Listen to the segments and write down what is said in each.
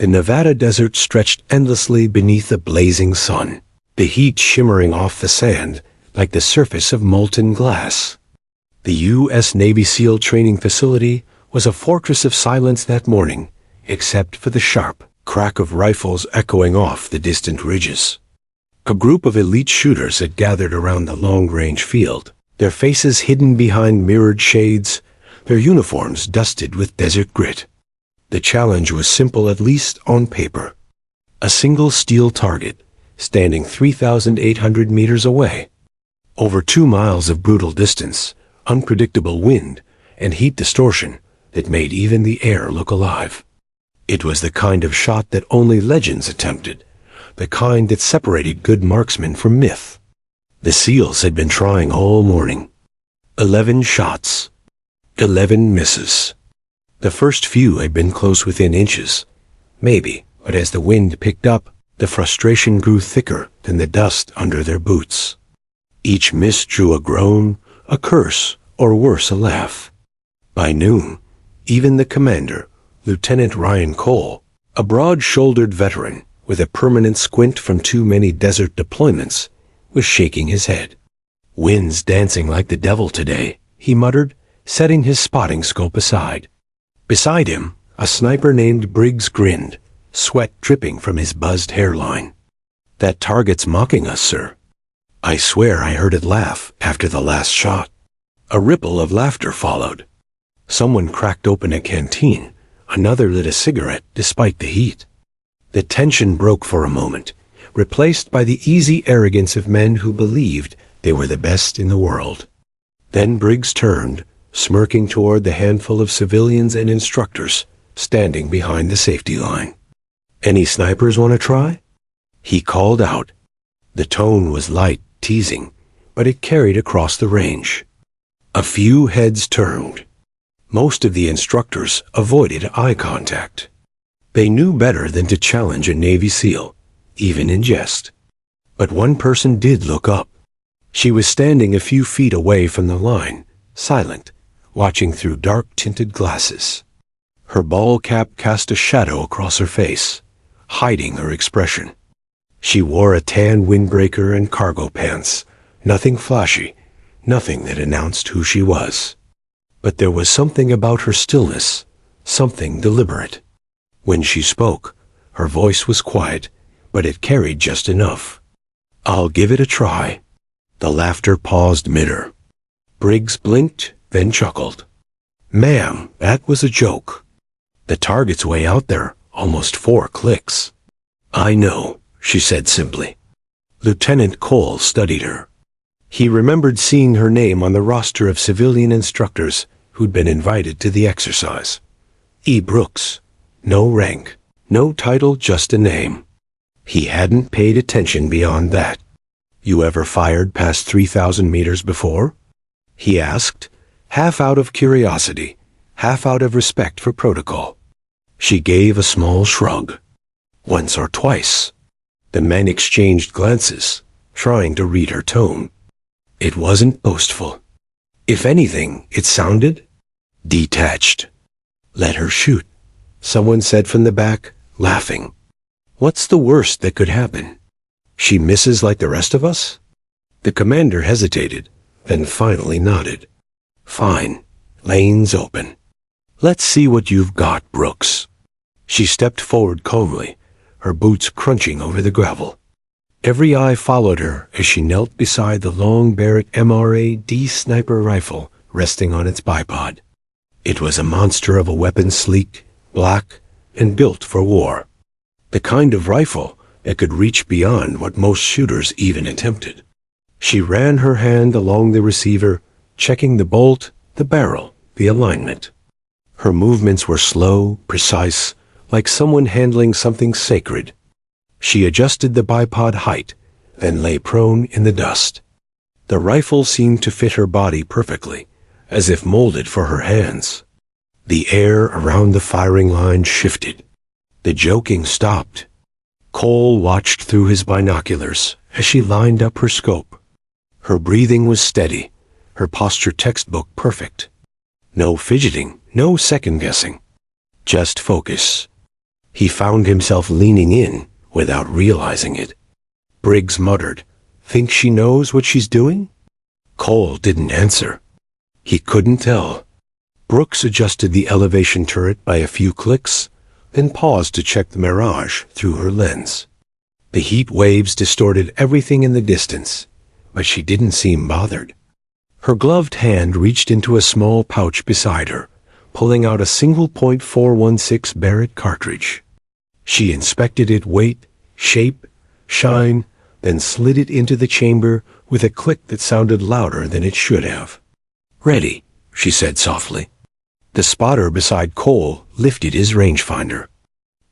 The Nevada desert stretched endlessly beneath a blazing sun, the heat shimmering off the sand like the surface of molten glass. The U.S. Navy SEAL training facility was a fortress of silence that morning, except for the sharp crack of rifles echoing off the distant ridges. A group of elite shooters had gathered around the long-range field, their faces hidden behind mirrored shades, their uniforms dusted with desert grit. The challenge was simple, at least on paper. A single steel target, standing 3,800 meters away. Over 2 miles of brutal distance, unpredictable wind, and heat distortion that made even the air look alive. It was the kind of shot that only legends attempted, the kind that separated good marksmen from myth. The SEALs had been trying all morning. 11 shots. 11 misses. The first few had been close within inches, maybe, but as the wind picked up, the frustration grew thicker than the dust under their boots. Each miss drew a groan, a curse, or worse, a laugh. By noon, even the commander, Lieutenant Ryan Cole, a broad-shouldered veteran with a permanent squint from too many desert deployments, was shaking his head. "Wind's dancing like the devil today," he muttered, setting his spotting scope aside. Beside him, a sniper named Briggs grinned, sweat dripping from his buzzed hairline. "That target's mocking us, sir." "I swear I heard it laugh after the last shot." A ripple of laughter followed. Someone cracked open a canteen, another lit a cigarette despite the heat. The tension broke for a moment, replaced by the easy arrogance of men who believed they were the best in the world. Then Briggs turned, smirking toward the handful of civilians and instructors standing behind the safety line. "Any snipers want to try?" he called out. The tone was light, teasing, but it carried across the range. A few heads turned. Most of the instructors avoided eye contact. They knew better than to challenge a Navy SEAL, even in jest. But one person did look up. She was standing a few feet away from the line, silent, watching through dark-tinted glasses. Her ball cap cast a shadow across her face, hiding her expression. She wore a tan windbreaker and cargo pants, nothing flashy, nothing that announced who she was. But there was something about her stillness, something deliberate. When she spoke, her voice was quiet, but it carried just enough. "I'll give it a try." The laughter paused mid-air. Briggs blinked, then chuckled. "Ma'am, that was a joke. The target's way out there, almost 4 clicks." "I know," she said simply. Lieutenant Cole studied her. He remembered seeing her name on the roster of civilian instructors who'd been invited to the exercise. E. Brooks. No rank, no title, just a name. He hadn't paid attention beyond that. "You ever fired past 3,000 meters before?" he asked, half out of curiosity, half out of respect for protocol. She gave a small shrug. "Once or twice." The men exchanged glances, trying to read her tone. It wasn't boastful. If anything, it sounded detached. "Let her shoot," someone said from the back, laughing. "What's the worst that could happen? She misses like the rest of us?" The commander hesitated, then finally nodded. "Fine. Lane's open. Let's see what you've got, Brooks." She stepped forward calmly, her boots crunching over the gravel. Every eye followed her as she knelt beside the long Barrett MRA-D sniper rifle resting on its bipod. It was a monster of a weapon, sleek, black, and built for war. The kind of rifle that could reach beyond what most shooters even attempted. She ran her hand along the receiver, checking the bolt, the barrel, the alignment. Her movements were slow, precise, like someone handling something sacred. She adjusted the bipod height, then lay prone in the dust. The rifle seemed to fit her body perfectly, as if molded for her hands. The air around the firing line shifted. The joking stopped. Cole watched through his binoculars as she lined up her scope. Her breathing was steady, her posture textbook perfect. No fidgeting, no second-guessing. Just focus. He found himself leaning in without realizing it. Briggs muttered, "Think she knows what she's doing?" Cole didn't answer. He couldn't tell. Brooks adjusted the elevation turret by a few clicks, then paused to check the mirage through her lens. The heat waves distorted everything in the distance, but she didn't seem bothered. Her gloved hand reached into a small pouch beside her, pulling out a single .416 Barrett cartridge. She inspected it weight, shape, shine, then slid it into the chamber with a click that sounded louder than it should have. "Ready," she said softly. The spotter beside Cole lifted his rangefinder.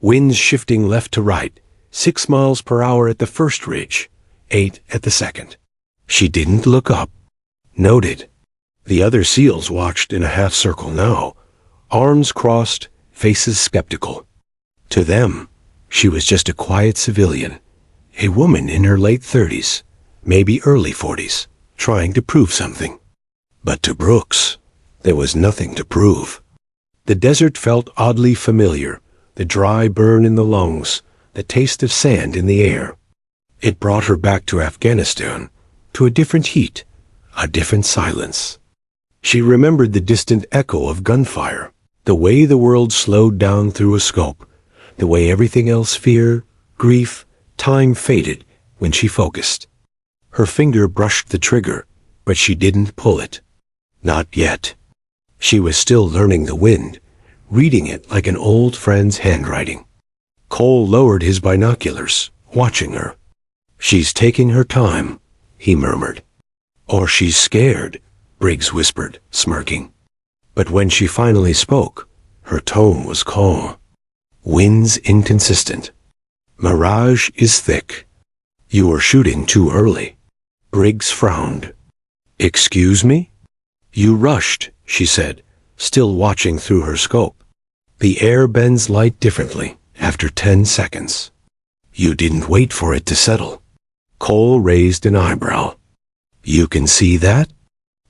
Winds shifting left to right, 6 miles per hour at the first ridge, 8 at the second. She didn't look up. Noted. The other SEALs watched in a half-circle now, arms crossed, faces skeptical. To them, she was just a quiet civilian, a woman in her late 30s, maybe early 40s, trying to prove something. But to Brooks, there was nothing to prove. The desert felt oddly familiar, the dry burn in the lungs, the taste of sand in the air. It brought her back to Afghanistan, to a different heat, a different silence. She remembered the distant echo of gunfire, the way the world slowed down through a scope, the way everything else, fear, grief, time faded when she focused. Her finger brushed the trigger, but she didn't pull it. Not yet. She was still learning the wind, reading it like an old friend's handwriting. Cole lowered his binoculars, watching her. "She's taking her time," he murmured. "Or she's scared," Briggs whispered, smirking. But when she finally spoke, her tone was calm. "Wind's inconsistent. Mirage is thick. You were shooting too early." Briggs frowned. "Excuse me?" "You rushed," she said, still watching through her scope. "The air bends light differently after 10 seconds. You didn't wait for it to settle." Cole raised an eyebrow. "You can see that?"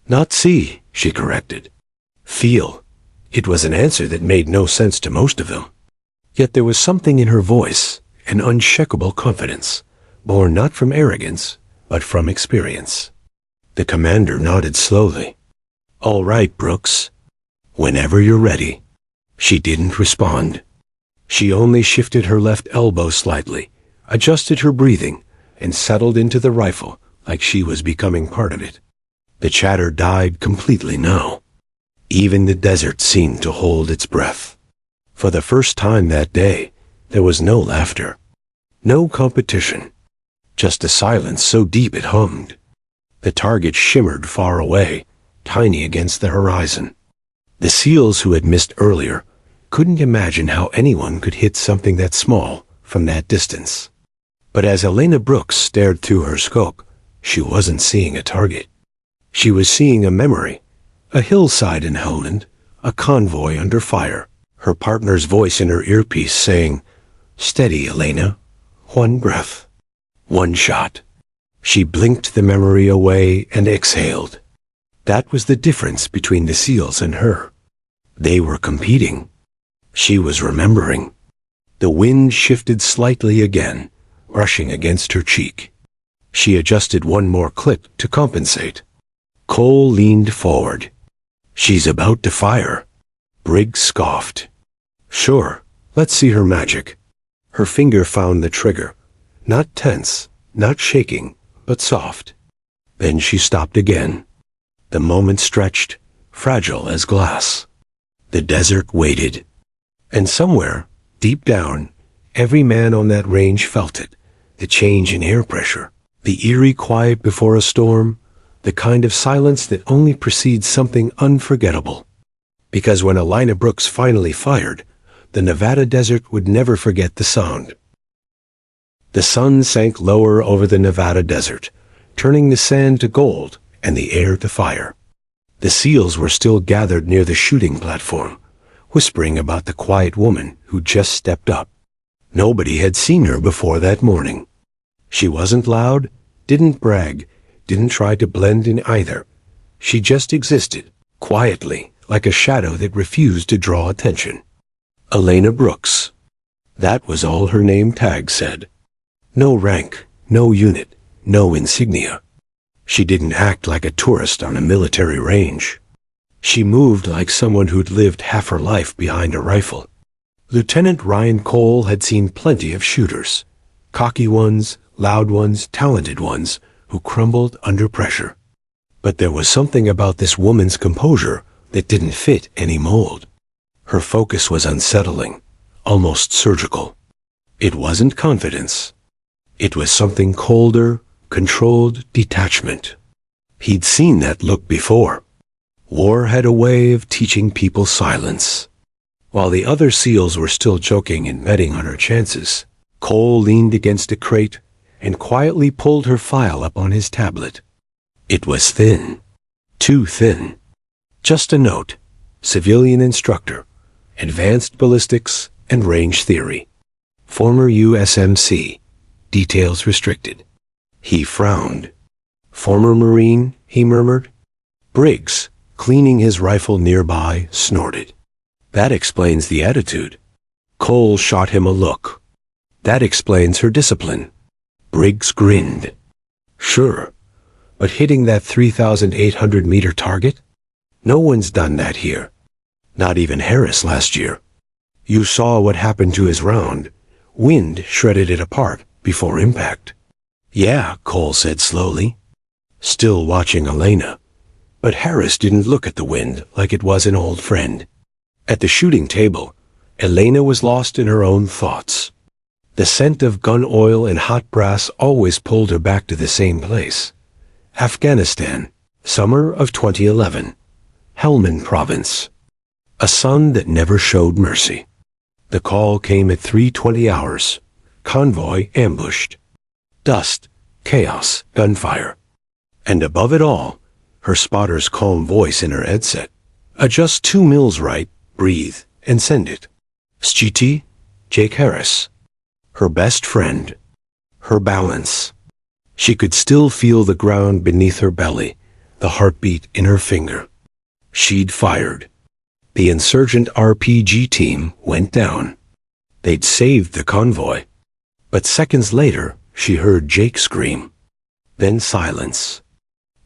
"Not see," she corrected. "Feel." It was an answer that made no sense to most of them. Yet there was something in her voice, an unshakable confidence, born not from arrogance, but from experience. The commander nodded slowly. "All right, Brooks. Whenever you're ready." She didn't respond. She only shifted her left elbow slightly, adjusted her breathing, and settled into the rifle like she was becoming part of it. The chatter died completely now. Even the desert seemed to hold its breath. For the first time that day, there was no laughter, no competition, just a silence so deep it hummed. The target shimmered far away, tiny against the horizon. The SEALs who had missed earlier couldn't imagine how anyone could hit something that small from that distance. But as Elena Brooks stared through her scope, she wasn't seeing a target. She was seeing a memory, a hillside in Helmand, a convoy under fire, her partner's voice in her earpiece saying, "Steady, Elena. One breath. One shot." She blinked the memory away and exhaled. That was the difference between the SEALs and her. They were competing. She was remembering. The wind shifted slightly again, brushing against her cheek. She adjusted one more click to compensate. Cole leaned forward. "She's about to fire." Briggs scoffed. "Sure, let's see her magic." Her finger found the trigger, not tense, not shaking, but soft. Then she stopped again. The moment stretched, fragile as glass. The desert waited. And somewhere, deep down, every man on that range felt it, the change in air pressure, the eerie quiet before a storm, the kind of silence that only precedes something unforgettable. Because when Elena Brooks finally fired, the Nevada desert would never forget the sound. The sun sank lower over the Nevada desert, turning the sand to gold and the air to fire. The SEALs were still gathered near the shooting platform, whispering about the quiet woman who just stepped up. Nobody had seen her before that morning. She wasn't loud, didn't brag, didn't try to blend in either. She just existed, quietly, like a shadow that refused to draw attention. Elena Brooks. That was all her name tag said. No rank, no unit, no insignia. She didn't act like a tourist on a military range. She moved like someone who'd lived half her life behind a rifle. Lieutenant Ryan Cole had seen plenty of shooters. Cocky ones, loud ones, talented ones, who crumbled under pressure. But there was something about this woman's composure that didn't fit any mold. Her focus was unsettling, almost surgical. It wasn't confidence. It was something colder, controlled detachment. He'd seen that look before. War had a way of teaching people silence. While the other SEALs were still joking and betting on her chances, Cole leaned against a crate and quietly pulled her file up on his tablet. It was thin. Too thin. Just a note. Civilian instructor. Advanced ballistics and range theory. Former USMC. Details restricted. He frowned. Former Marine, he murmured. Briggs, cleaning his rifle nearby, snorted. That explains the attitude. Cole shot him a look. That explains her discipline. Briggs grinned. Sure, but hitting that 3,800-meter target? No one's done that here. Not even Harris last year. You saw what happened to his round. Wind shredded it apart before impact. Yeah, Cole said slowly, still watching Elena. But Harris didn't look at the wind like it was an old friend. At the shooting table, Elena was lost in her own thoughts. The scent of gun oil and hot brass always pulled her back to the same place. Afghanistan, summer of 2011. Helmand Province. A sun that never showed mercy. The call came at 3:20 hours. Convoy ambushed. Dust, chaos, gunfire. And above it all, her spotter's calm voice in her headset. Adjust 2 mils right, breathe, and send it. SGT, Jake Harris. Her best friend. Her balance. She could still feel the ground beneath her belly, the heartbeat in her finger. She'd fired. The insurgent RPG team went down. They'd saved the convoy. But seconds later, she heard Jake scream. Then silence.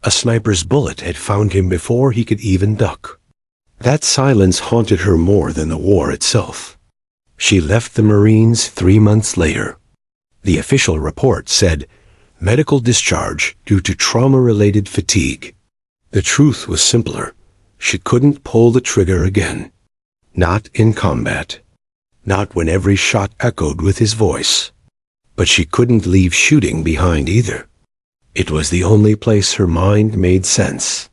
A sniper's bullet had found him before he could even duck. That silence haunted her more than the war itself. She left the Marines 3 months later. The official report said, medical discharge due to trauma-related fatigue. The truth was simpler. She couldn't pull the trigger again. Not in combat. Not when every shot echoed with his voice. But she couldn't leave shooting behind either. It was the only place her mind made sense.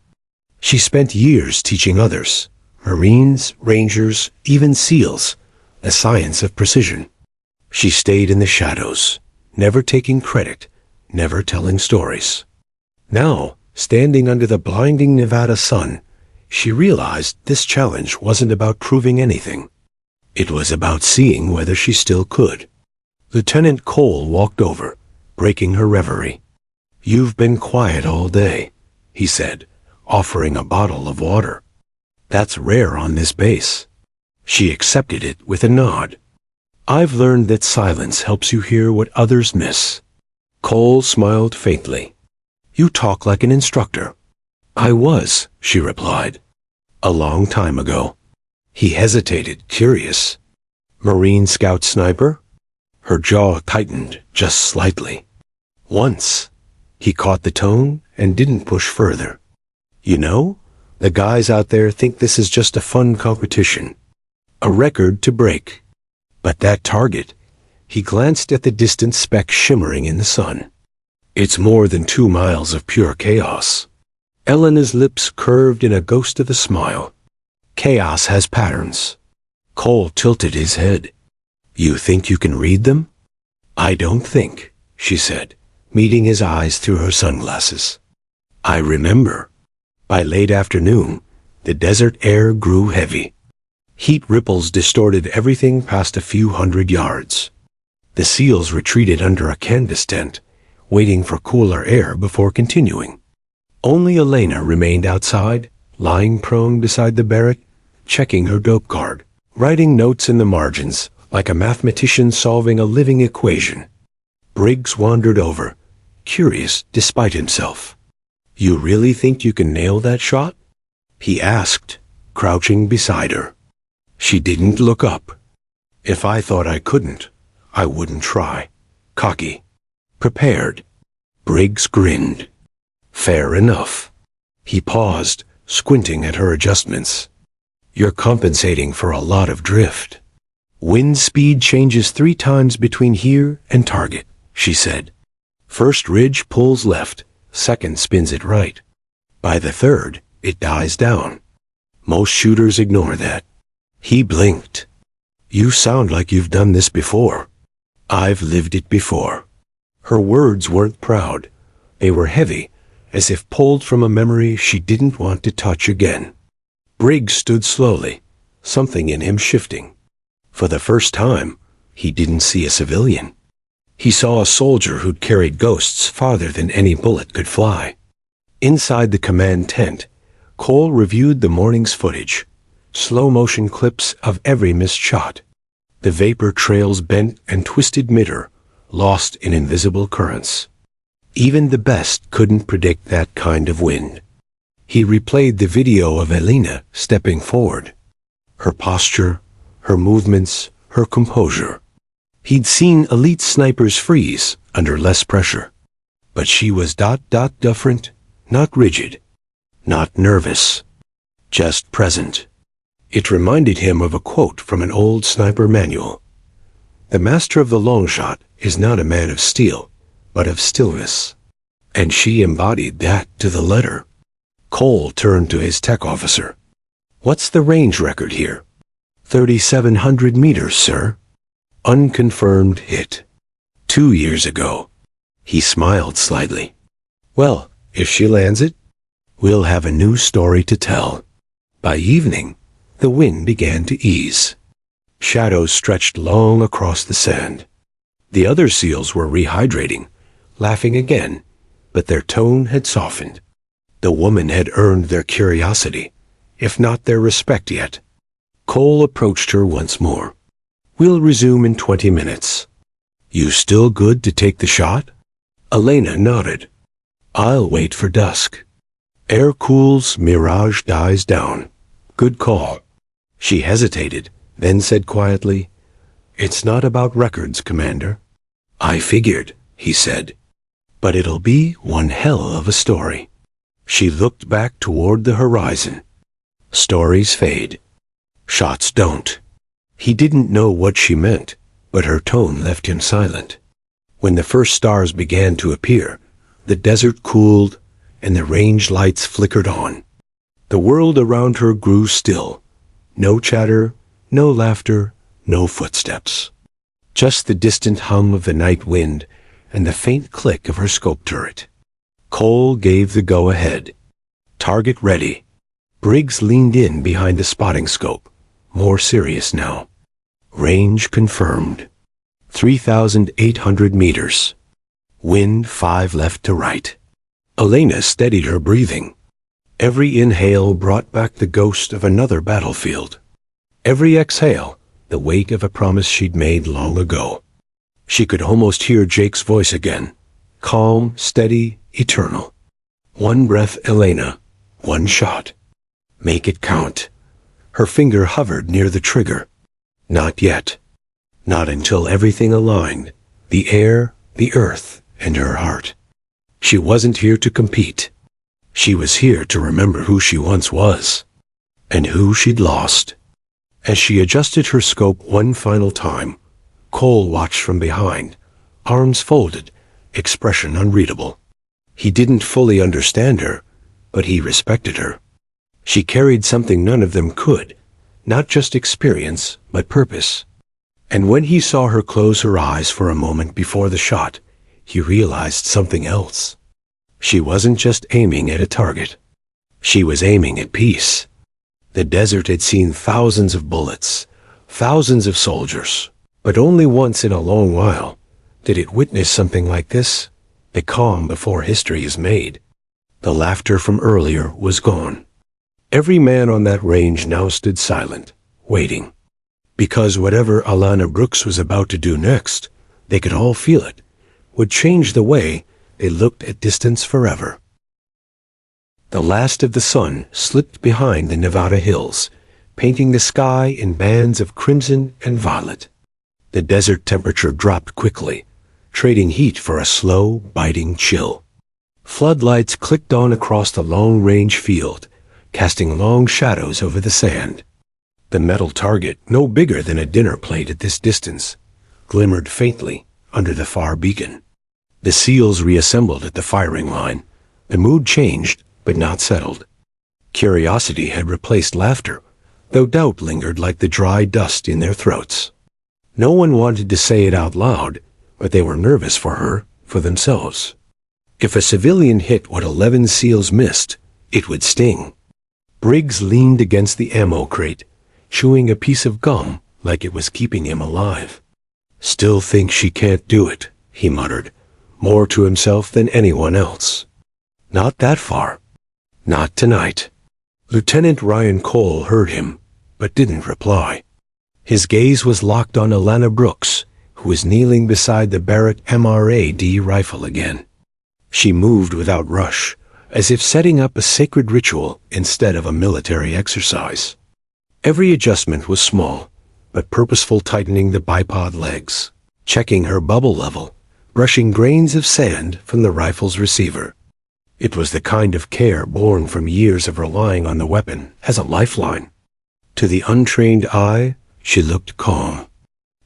She spent years teaching others, Marines, Rangers, even SEALs, the science of precision. She stayed in the shadows, never taking credit, never telling stories. Now, standing under the blinding Nevada sun, she realized this challenge wasn't about proving anything. It was about seeing whether she still could. Lieutenant Cole walked over, breaking her reverie. You've been quiet all day, he said, offering a bottle of water. That's rare on this base. She accepted it with a nod. I've learned that silence helps you hear what others miss. Cole smiled faintly. You talk like an instructor. I was, she replied. A long time ago. He hesitated, curious. Marine Scout sniper? Her jaw tightened just slightly. Once. He caught the tone and didn't push further. You know, the guys out there think this is just a fun competition. A record to break. But that target, he glanced at the distant speck shimmering in the sun. It's more than 2 miles of pure chaos. Elena's lips curved in a ghost of a smile. Chaos has patterns. Cole tilted his head. You think you can read them? I don't think, she said, meeting his eyes through her sunglasses. I remember. By late afternoon, the desert air grew heavy. Heat ripples distorted everything past a few hundred yards. The SEALs retreated under a canvas tent, waiting for cooler air before continuing. Only Elena remained outside, lying prone beside the barrack, checking her dope card, writing notes in the margins, like a mathematician solving a living equation. Briggs wandered over, curious despite himself. "You really think you can nail that shot?" he asked, crouching beside her. She didn't look up. "If I thought I couldn't, I wouldn't try." Cocky. Prepared. Briggs grinned. "Fair enough." He paused, squinting at her adjustments. "You're compensating for a lot of drift. Wind speed changes 3 times between here and target," she said. "First ridge pulls left, second spins it right. By the third, it dies down. Most shooters ignore that." He blinked. "You sound like you've done this before." "I've lived it before." Her words weren't proud. They were heavy, as if pulled from a memory she didn't want to touch again. Briggs stood slowly, something in him shifting. For the first time, he didn't see a civilian. He saw a soldier who'd carried ghosts farther than any bullet could fly. Inside the command tent, Cole reviewed the morning's footage, slow-motion clips of every missed shot. The vapor trails bent and twisted mid-air, lost in invisible currents. Even the best couldn't predict that kind of wind. He replayed the video of Elena stepping forward. Her posture, her movements, her composure. He'd seen elite snipers freeze under less pressure. But she was different, not rigid, not nervous, just present. It reminded him of a quote from an old sniper manual. "The master of the long shot is not a man of steel, but of stillness." And she embodied that to the letter. Cole turned to his tech officer. "What's the range record here?" 3,700 meters, sir." Unconfirmed hit. 2 years ago. He smiled slightly. "Well, if she lands it, we'll have a new story to tell." By evening, the wind began to ease. Shadows stretched long across the sand. The other SEALs were rehydrating, laughing again, but their tone had softened. The woman had earned their curiosity, if not their respect yet. Cole approached her once more. "We'll resume in 20 minutes. You still good to take the shot?" Elena nodded. "I'll wait for dusk. Air cools, mirage dies down. Good call." She hesitated, then said quietly, "It's not about records, Commander." "I figured," he said. "But it'll be one hell of a story." She looked back toward the horizon. Stories fade. Shots don't. He didn't know what she meant, but her tone left him silent. When the first stars began to appear, the desert cooled, and the range lights flickered on. The world around her grew still. No chatter, no laughter, no footsteps. Just the distant hum of the night wind and the faint click of her scope turret. Cole gave the go-ahead. Target ready. Briggs leaned in behind the spotting scope, more serious now. Range confirmed. 3,800 meters. Wind 5 left to right. Elena steadied her breathing. Every inhale brought back the ghost of another battlefield. Every exhale, the weight of a promise she'd made long ago. She could almost hear Jake's voice again, calm, steady, eternal. One breath, Elena. One shot. Make it count. Her finger hovered near the trigger. Not yet. Not until everything aligned. The air, the earth, and her heart. She wasn't here to compete. She was here to remember who she once was. And who she'd lost. As she adjusted her scope one final time, Cole watched from behind, arms folded, expression unreadable. He didn't fully understand her, but he respected her. She carried something none of them could, not just experience, but purpose. And when he saw her close her eyes for a moment before the shot, he realized something else. She wasn't just aiming at a target. She was aiming at peace. The desert had seen thousands of bullets, thousands of soldiers, but only once in a long while did it witness something like this, the calm before history is made. The laughter from earlier was gone. Every man on that range now stood silent, waiting. because whatever Alana Brooks was about to do next, they could all feel it, would change the way they looked at distance forever. The last of the sun slipped behind the Nevada hills, painting the sky in bands of crimson and violet. The desert temperature dropped quickly, trading heat for a slow, biting chill. Floodlights clicked on across the long-range field, casting long shadows over the sand. The metal target, no bigger than a dinner plate at this distance, glimmered faintly under the far beacon. The SEALs reassembled at the firing line. The mood changed, but not settled. Curiosity had replaced laughter, though doubt lingered like the dry dust in their throats. No one wanted to say it out loud, but they were nervous for her, for themselves. If a civilian hit what 11 SEALs missed, it would sting. Briggs leaned against the ammo crate, chewing a piece of gum like it was keeping him alive. "Still think she can't do it," he muttered, more to himself than anyone else. "Not that far. Not tonight." Lieutenant Ryan Cole heard him, but didn't reply. His gaze was locked on Alana Brooks, who was kneeling beside the Barrett MRAD rifle again. She moved without rush, as if setting up a sacred ritual instead of a military exercise. Every adjustment was small, but purposeful, tightening the bipod legs, checking her bubble level, brushing grains of sand from the rifle's receiver. It was the kind of care born from years of relying on the weapon as a lifeline. To the untrained eye, she looked calm.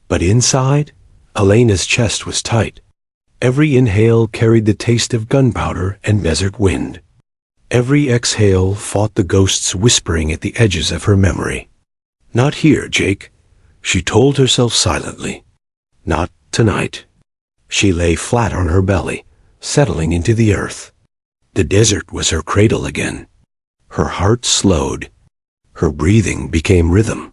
But inside, Elena's chest was tight. Every inhale carried the taste of gunpowder and desert wind. Every exhale fought the ghosts whispering at the edges of her memory. "Not here, Jake," she told herself silently. "Not tonight." She lay flat on her belly, settling into the earth. The desert was her cradle again. Her heart slowed. Her breathing became rhythm.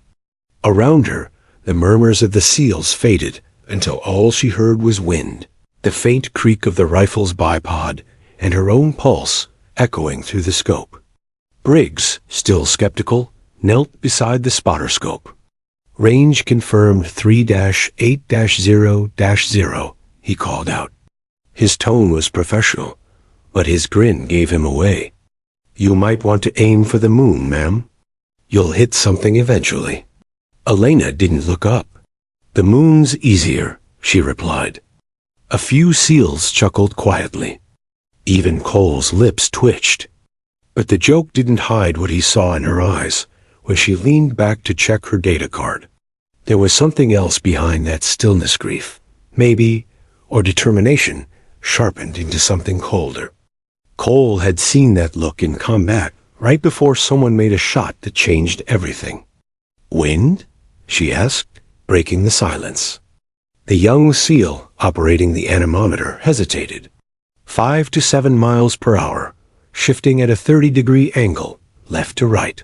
Around her, the murmurs of the SEALs faded until all she heard was wind, the faint creak of the rifle's bipod, and her own pulse echoing through the scope. Briggs, still skeptical, knelt beside the spotter scope. "Range confirmed 3-8-0-0, he called out. His tone was professional, but his grin gave him away. "You might want to aim for the moon, ma'am. You'll hit something eventually." Elena didn't look up. "The moon's easier," she replied. A few SEALs chuckled quietly. Even Cole's lips twitched. But the joke didn't hide what he saw in her eyes when she leaned back to check her data card. There was something else behind that stillness, grief, maybe, or determination, sharpened into something colder. Cole had seen that look in combat right before someone made a shot that changed everything. "Wind?" she asked, breaking the silence. The young SEAL operating the anemometer hesitated. 5 to 7 miles per hour, shifting at a 30-degree angle, left to right.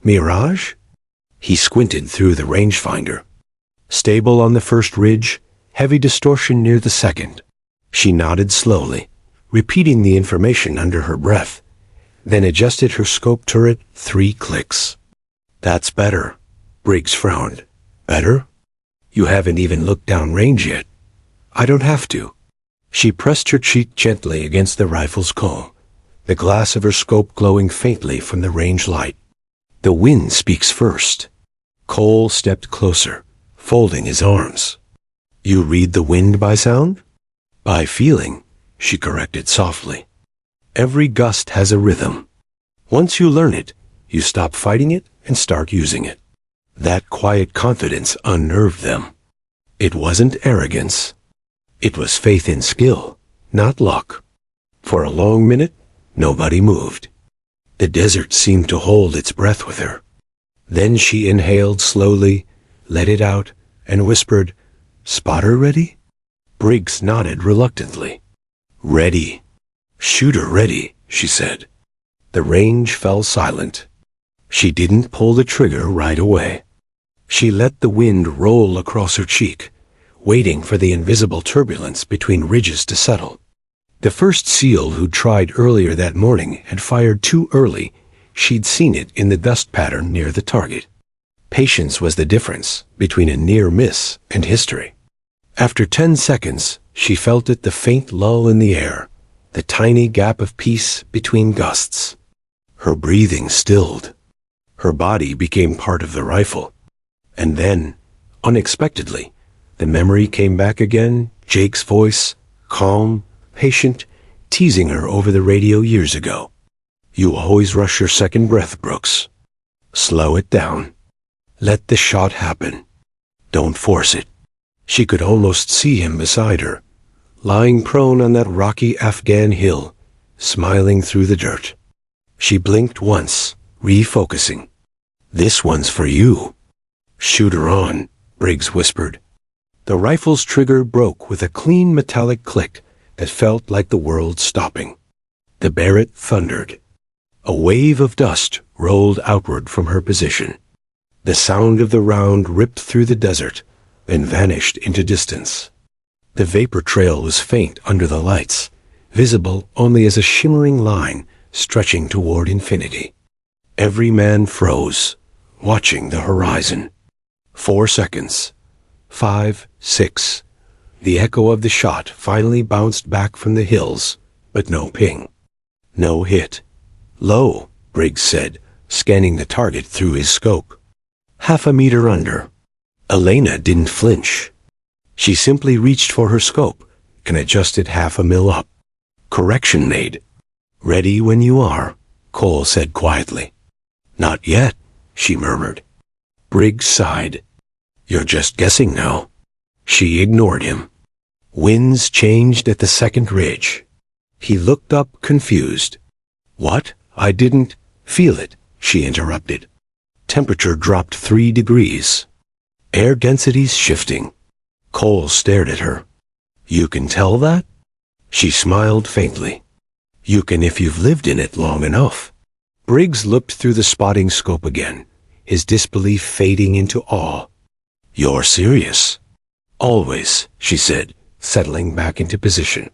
"Mirage?" He squinted through the rangefinder. "Stable on the first ridge, heavy distortion near the second." She nodded slowly, repeating the information under her breath, then adjusted her scope turret 3 clicks. "That's better." Briggs frowned. "Better? You haven't even looked downrange yet." "I don't have to." She pressed her cheek gently against the rifle's cone, the glass of her scope glowing faintly from the range light. "The wind speaks first." Cole stepped closer, folding his arms. "You read the wind by sound?" "By feeling," she corrected softly. "Every gust has a rhythm. Once you learn it, you stop fighting it and start using it." That quiet confidence unnerved them. It wasn't arrogance. It was faith in skill, not luck. For a long minute, nobody moved. The desert seemed to hold its breath with her. Then she inhaled slowly, let it out, and whispered, "Spotter ready?" Briggs nodded reluctantly. "Ready. Shooter ready," she said. The range fell silent. She didn't pull the trigger right away. She let the wind roll across her cheek, waiting for the invisible turbulence between ridges to settle. The first SEAL who'd tried earlier that morning had fired too early. She'd seen it in the dust pattern near the target. Patience was the difference between a near miss and history. After 10 seconds, she felt it, the faint lull in the air, the tiny gap of peace between gusts. Her breathing stilled. Her body became part of the rifle. And then, unexpectedly, the memory came back again, Jake's voice, calm, patient, teasing her over the radio years ago. "You always rush your second breath, Brooks. Slow it down. Let the shot happen. Don't force it." She could almost see him beside her, lying prone on that rocky Afghan hill, smiling through the dirt. She blinked once, refocusing. "This one's for you." "Shoot her on," Briggs whispered. The rifle's trigger broke with a clean metallic click that felt like the world stopping. The Barrett thundered. A wave of dust rolled outward from her position. The sound of the round ripped through the desert, then vanished into distance. The vapor trail was faint under the lights, visible only as a shimmering line stretching toward infinity. Every man froze, watching the horizon. 4 seconds. 5, 6. The echo of the shot finally bounced back from the hills, but no ping. No hit. "Low," Briggs said, scanning the target through his scope. "Half a meter under." Elena didn't flinch. She simply reached for her scope and adjusted half a mil up. "Correction made." "Ready when you are," Cole said quietly. "Not yet," she murmured. Briggs sighed. "You're just guessing now." She ignored him. Winds changed at the second ridge. He looked up, confused. "What? I didn't feel it," she interrupted. Temperature dropped 3 degrees. Air densities shifting. Cole stared at her. "You can tell that?" She smiled faintly. "You can if you've lived in it long enough." Briggs looked through the spotting scope again, his disbelief fading into awe. "You're serious?" "Always," she said, settling back into position.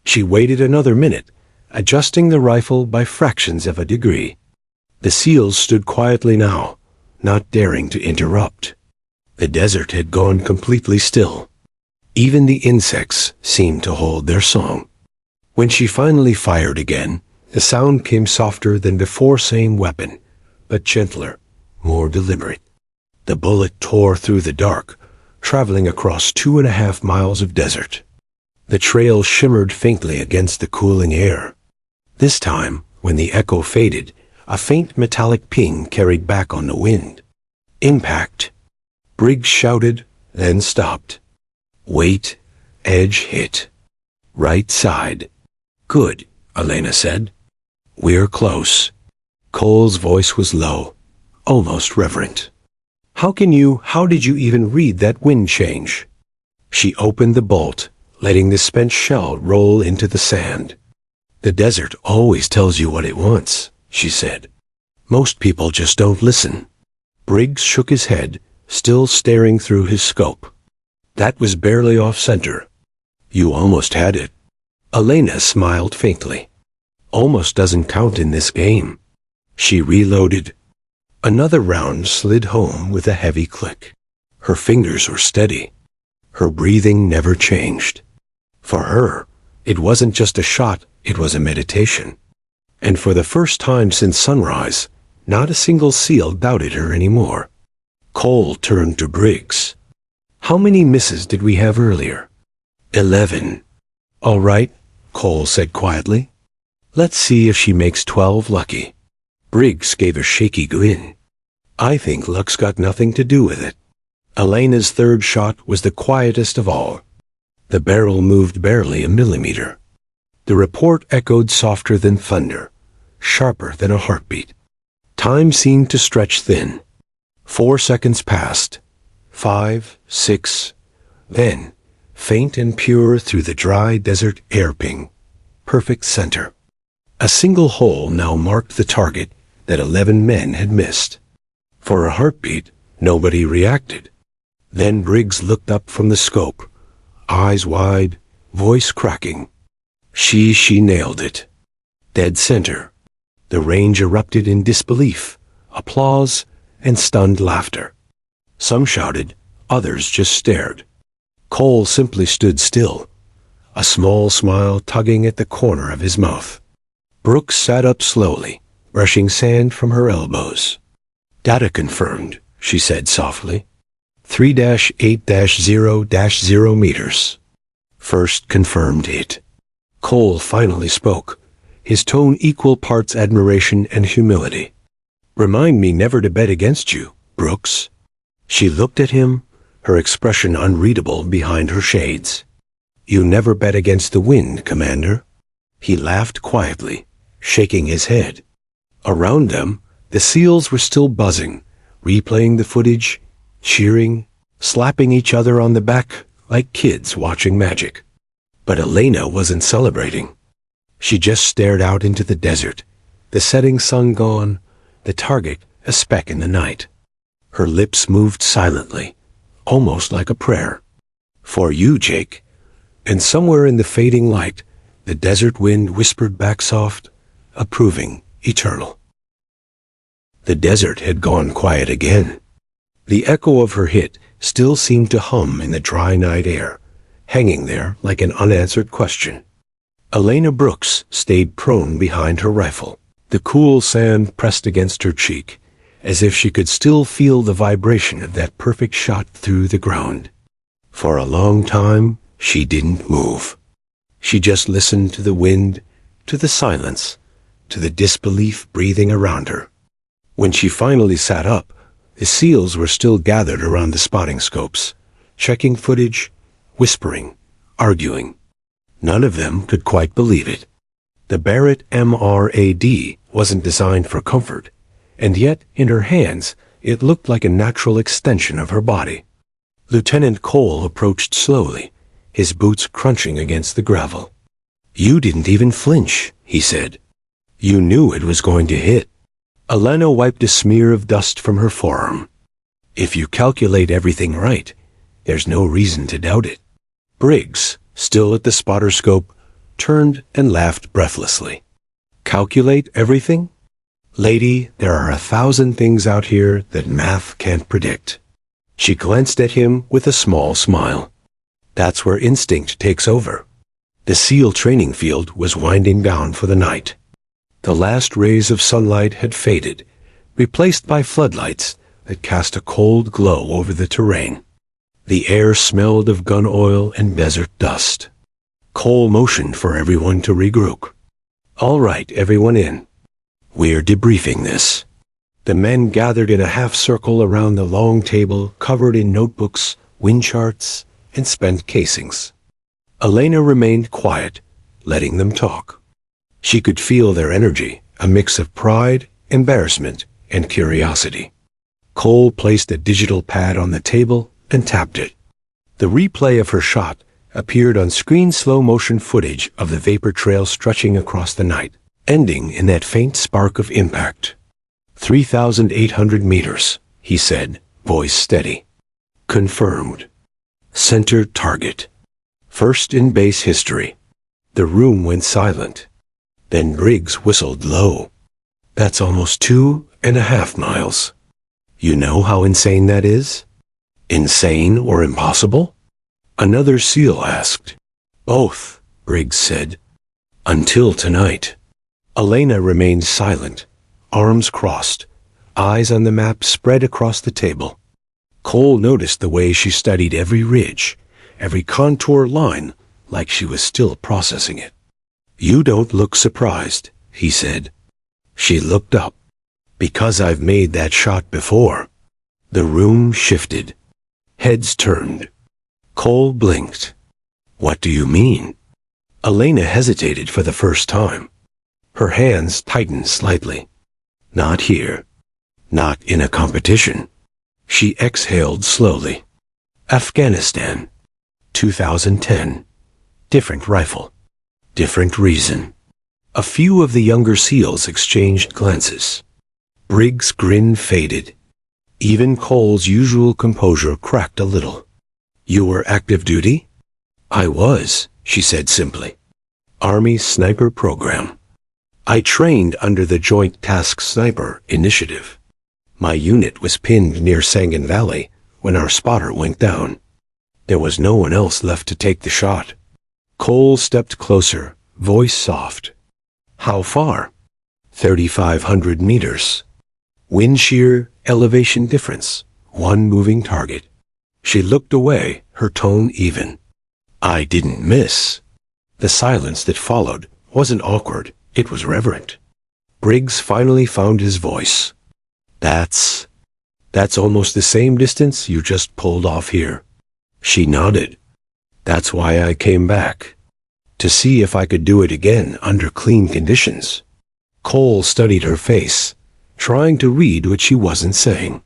She waited another minute, adjusting the rifle by fractions of a degree. The SEALs stood quietly now, not daring to interrupt. The desert had gone completely still. Even the insects seemed to hold their song. When she finally fired again, the sound came softer than before, same weapon, but gentler, more deliberate. The bullet tore through the dark, traveling across 2.5 miles of desert. The trail shimmered faintly against the cooling air. This time, when the echo faded, a faint metallic ping carried back on the wind. Impact. Briggs shouted, then stopped. "Wait, edge hit. Right side." "Good," Elena said. "We're close." Cole's voice was low, almost reverent. How did you even read that wind change?" She opened the bolt, letting the spent shell roll into the sand. "The desert always tells you what it wants," she said. "Most people just don't listen." Briggs shook his head, still staring through his scope. "That was barely off center." "You almost had it." Elena smiled faintly. "Almost doesn't count in this game." She reloaded. Another round slid home with a heavy click. Her fingers were steady. Her breathing never changed. For her, it wasn't just a shot, it was a meditation. And for the first time since sunrise, not a single SEAL doubted her anymore. Cole turned to Briggs. "How many misses did we have earlier?" 11. "All right," Cole said quietly. "Let's see if she makes 12 lucky." Briggs gave a shaky grin. "I think luck's got nothing to do with it." Elena's third shot was the quietest of all. The barrel moved barely a millimeter. The report echoed softer than thunder, sharper than a heartbeat. Time seemed to stretch thin. 4 seconds passed. 5, 6. Then, faint and pure through the dry desert air ping. Perfect center. A single hole now marked the target that 11 men had missed. For a heartbeat, nobody reacted. Then Briggs looked up from the scope, eyes wide, voice cracking. She nailed it. Dead center. The range erupted in disbelief, applause, and stunned laughter. Some shouted, others just stared. Cole simply stood still, a small smile tugging at the corner of his mouth. Brooks sat up slowly, brushing sand from her elbows. "Data confirmed," she said softly. 3-8-0-0 meters. First confirmed it. Cole finally spoke, his tone equal parts admiration and humility. "Remind me never to bet against you, Brooks." She looked at him, her expression unreadable behind her shades. "You never bet against the wind, Commander." He laughed quietly, shaking his head. Around them, the SEALs were still buzzing, replaying the footage, cheering, slapping each other on the back like kids watching magic. But Elena wasn't celebrating. She just stared out into the desert, the setting sun gone, the target a speck in the night. Her lips moved silently, almost like a prayer. "For you, Jake." And somewhere in the fading light, the desert wind whispered back soft, approving, eternal. The desert had gone quiet again. The echo of her hit still seemed to hum in the dry night air, hanging there like an unanswered question. Elena Brooks stayed prone behind her rifle, the cool sand pressed against her cheek, as if she could still feel the vibration of that perfect shot through the ground. For a long time, she didn't move. She just listened to the wind, to the silence, to the disbelief breathing around her. When she finally sat up, the SEALs were still gathered around the spotting scopes, checking footage, whispering, arguing. None of them could quite believe it. The Barrett MRAD wasn't designed for comfort, and yet, in her hands, it looked like a natural extension of her body. Lieutenant Cole approached slowly, his boots crunching against the gravel. "You didn't even flinch," he said. "You knew it was going to hit." Elena wiped a smear of dust from her forearm. "If you calculate everything right, there's no reason to doubt it." Briggs, still at the spotter scope, turned and laughed breathlessly. "Calculate everything? Lady, there are 1,000 things out here that math can't predict." She glanced at him with a small smile. "That's where instinct takes over." The SEAL training field was winding down for the night. The last rays of sunlight had faded, replaced by floodlights that cast a cold glow over the terrain. The air smelled of gun oil and desert dust. Cole motioned for everyone to regroup. "All right, everyone in. We're debriefing this." The men gathered in a half-circle around the long table covered in notebooks, wind charts, and spent casings. Elena remained quiet, letting them talk. She could feel their energy, a mix of pride, embarrassment, and curiosity. Cole placed a digital pad on the table and tapped it. The replay of her shot appeared on screen slow-motion footage of the vapor trail stretching across the night, ending in that faint spark of impact. 3,800 meters, he said, voice steady. "Confirmed. Center target. First in base history." The room went silent. Then Briggs whistled low. "That's almost 2.5 miles. You know how insane that is? Insane or impossible?" Another SEAL asked. "Both," Briggs said. "Until tonight." Elena remained silent, arms crossed, eyes on the map spread across the table. Cole noticed the way she studied every ridge, every contour line, like she was still processing it. "You don't look surprised," he said. She looked up. "Because I've made that shot before." The room shifted. Heads turned. Cole blinked. "What do you mean?" Elena hesitated for the first time. Her hands tightened slightly. "Not here. Not in a competition." She exhaled slowly. "Afghanistan. 2010. Different rifle. Different reason." A few of the younger SEALs exchanged glances. Briggs' grin faded. Even Cole's usual composure cracked a little. "You were active duty?" "I was," she said simply. "Army sniper program. I trained under the Joint Task Sniper Initiative. My unit was pinned near Sangan Valley when our spotter went down. There was no one else left to take the shot. Cole stepped closer, voice soft. How far? 3,500 meters. Wind shear, elevation difference, one moving target. She looked away, her tone even. I didn't miss. The silence that followed wasn't awkward, it was reverent. Briggs finally found his voice. That's almost the same distance you just pulled off here. She nodded. That's why I came back. To see if I could do it again under clean conditions. Cole studied her face, trying to read what she wasn't saying.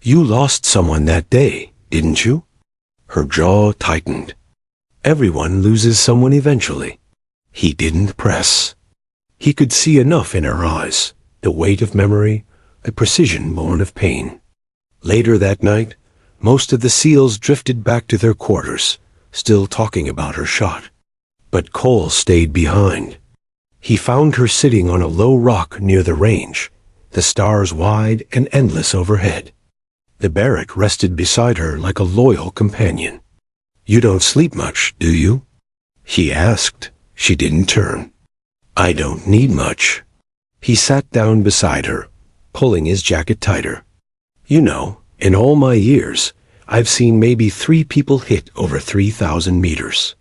You lost someone that day, didn't you? Her jaw tightened. Everyone loses someone eventually. He didn't press. He could see enough in her eyes, the weight of memory, a precision born of pain. Later that night, most of the SEALs drifted back to their quarters, still talking about her shot. But Cole stayed behind. He found her sitting on a low rock near the range, the stars wide and endless overhead. The barrack rested beside her like a loyal companion. You don't sleep much, do you? He asked. She didn't turn. I don't need much. He sat down beside her, pulling his jacket tighter. You know, in all my years, I've seen maybe 3 people hit over 3,000 meters.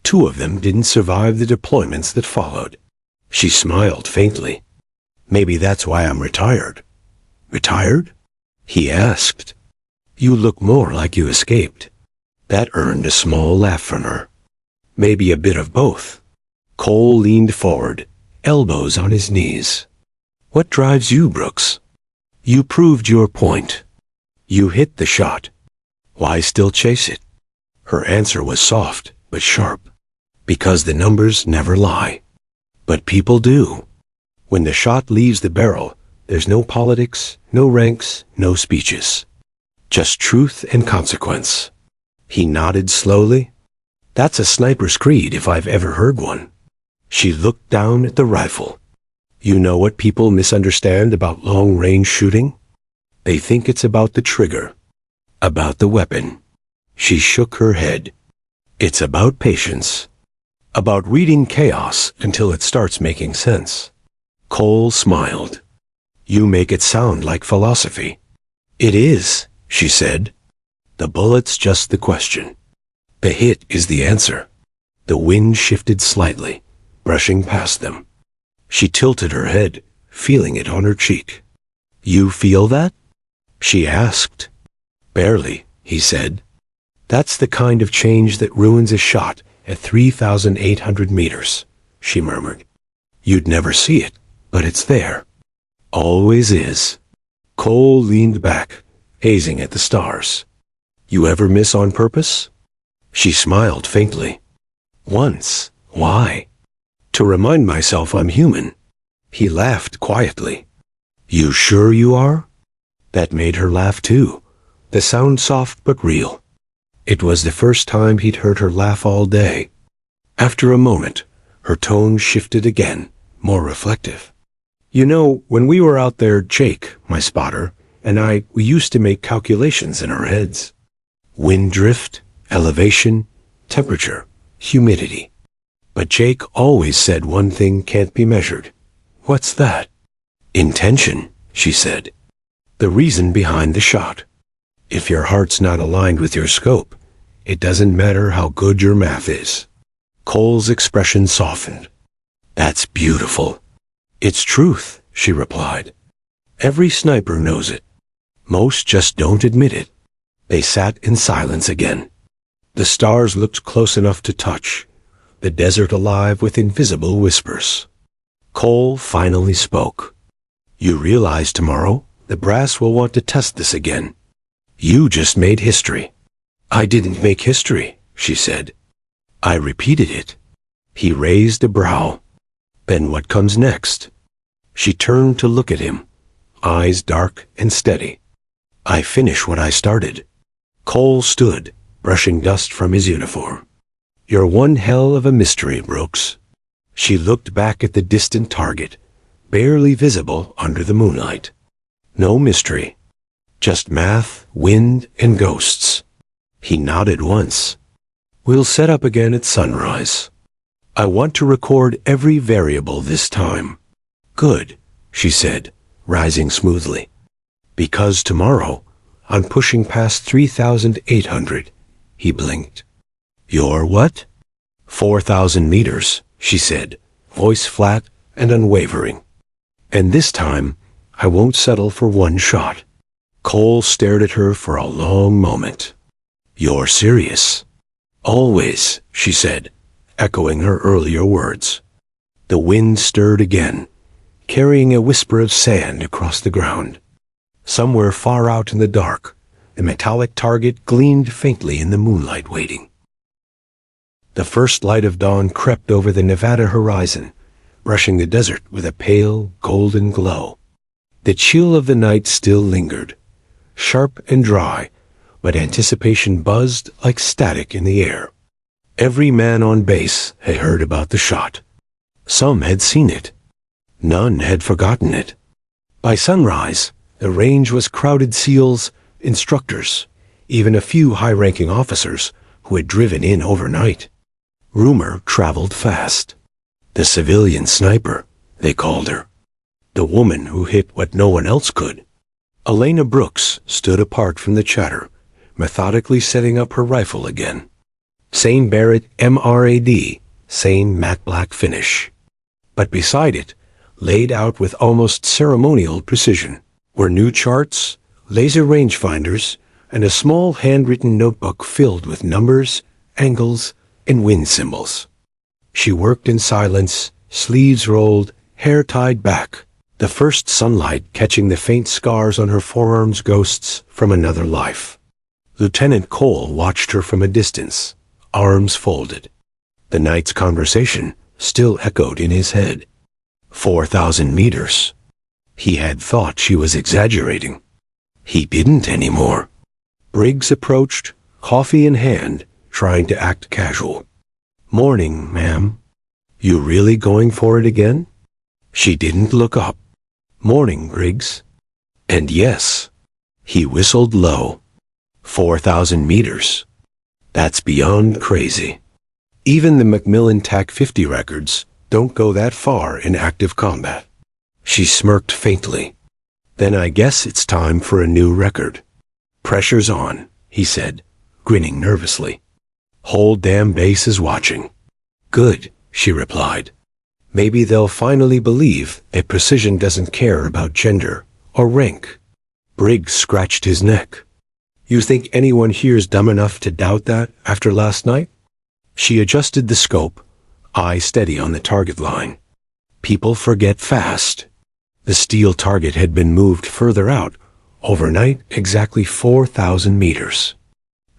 2 of them didn't survive the deployments that followed. She smiled faintly. Maybe that's why I'm retired. Retired? He asked. You look more like you escaped. That earned a small laugh from her. Maybe a bit of both. Cole leaned forward, elbows on his knees. What drives you, Brooks? You proved your point. You hit the shot. Why still chase it? Her answer was soft, but sharp. Because the numbers never lie. But people do. When the shot leaves the barrel, there's no politics, no ranks, no speeches. Just truth and consequence. He nodded slowly. That's a sniper's creed if I've ever heard one. She looked down at the rifle. You know what people misunderstand about long-range shooting? They think it's about the trigger. About the weapon. She shook her head. It's about patience. About reading chaos until it starts making sense. Cole smiled. You make it sound like philosophy. It is, she said. The bullet's just the question. The hit is the answer. The wind shifted slightly, brushing past them. She tilted her head, feeling it on her cheek. You feel that? She asked. Barely, he said. That's the kind of change that ruins a shot at 3,800 meters, she murmured. You'd never see it, but it's there. Always is. Cole leaned back, gazing at the stars. You ever miss on purpose? She smiled faintly. Once. Why? To remind myself I'm human. He laughed quietly. You sure you are? That made her laugh too, the sound soft but real. It was the first time he'd heard her laugh all day. After a moment, her tone shifted again, more reflective. You know, when we were out there, Jake, my spotter, and we used to make calculations in our heads. Wind drift, elevation, temperature, humidity. But Jake always said one thing can't be measured. What's that? Intention, she said. The reason behind the shot. If your heart's not aligned with your scope, it doesn't matter how good your math is. Cole's expression softened. That's beautiful. It's truth, she replied. Every sniper knows it. Most just don't admit it. They sat in silence again. The stars looked close enough to touch, the desert alive with invisible whispers. Cole finally spoke. You realize tomorrow the brass will want to test this again. You just made history. I didn't make history, she said. I repeated it. He raised a brow. Then what comes next? She turned to look at him, eyes dark and steady. I finish what I started. Cole stood, brushing dust from his uniform. You're one hell of a mystery, Brooks. She looked back at the distant target, barely visible under the moonlight. No mystery. Just math, wind, and ghosts. He nodded once. We'll set up again at sunrise. I want to record every variable this time. Good, she said, rising smoothly. Because tomorrow, I'm pushing past 3,800. He blinked. You're what? 4,000 meters, she said, voice flat and unwavering. And this time, I won't settle for one shot. Cole stared at her for a long moment. You're serious? Always, she said, echoing her earlier words. The wind stirred again, carrying a whisper of sand across the ground. Somewhere far out in the dark, a metallic target gleamed faintly in the moonlight waiting. The first light of dawn crept over the Nevada horizon, brushing the desert with a pale, golden glow. The chill of the night still lingered, sharp and dry, but anticipation buzzed like static in the air. Every man on base had heard about the shot. Some had seen it. None had forgotten it. By sunrise, the range was crowded SEALs, instructors, even a few high-ranking officers who had driven in overnight. Rumor traveled fast. The civilian sniper, they called her. The woman who hit what no one else could. Elena Brooks stood apart from the chatter, methodically setting up her rifle again. Same Barrett MRAD, same matte black finish. But beside it, laid out with almost ceremonial precision, were new charts, laser rangefinders, and a small handwritten notebook filled with numbers, angles, and wind symbols. She worked in silence, sleeves rolled, hair tied back, the first sunlight catching the faint scars on her forearms ghosts from another life. Lieutenant Cole watched her from a distance, arms folded. The night's conversation still echoed in his head. 4,000 meters. He had thought she was exaggerating. He didn't anymore. Briggs approached, coffee in hand, trying to act casual. Morning, ma'am. You really going for it again? She didn't look up. Morning, Briggs. And yes, he whistled low. 4,000 meters. That's beyond crazy. Even the Macmillan TAC-50 records don't go that far in active combat. She smirked faintly. Then I guess it's time for a new record. Pressure's on, he said, grinning nervously. Whole damn base is watching. Good, she replied. Maybe they'll finally believe that precision doesn't care about gender or rank. Briggs scratched his neck. You think anyone here's dumb enough to doubt that after last night? She adjusted the scope, eye steady on the target line. People forget fast. The steel target had been moved further out, overnight exactly 4,000 meters.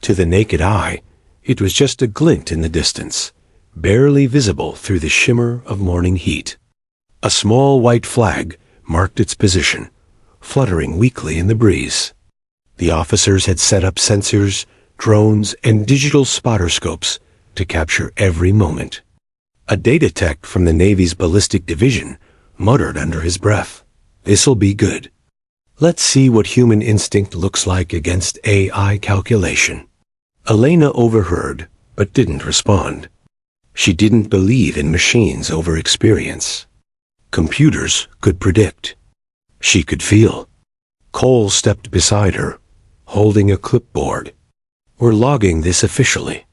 To the naked eye, it was just a glint in the distance, barely visible through the shimmer of morning heat. A small white flag marked its position, fluttering weakly in the breeze. The officers had set up sensors, drones, and digital spotter scopes to capture every moment. A data tech from the Navy's ballistic division muttered under his breath, "This'll be good. Let's see what human instinct looks like against AI calculation." Elena overheard, but didn't respond. She didn't believe in machines over experience. Computers could predict. She could feel. Cole stepped beside her, holding a clipboard. "We're logging this officially.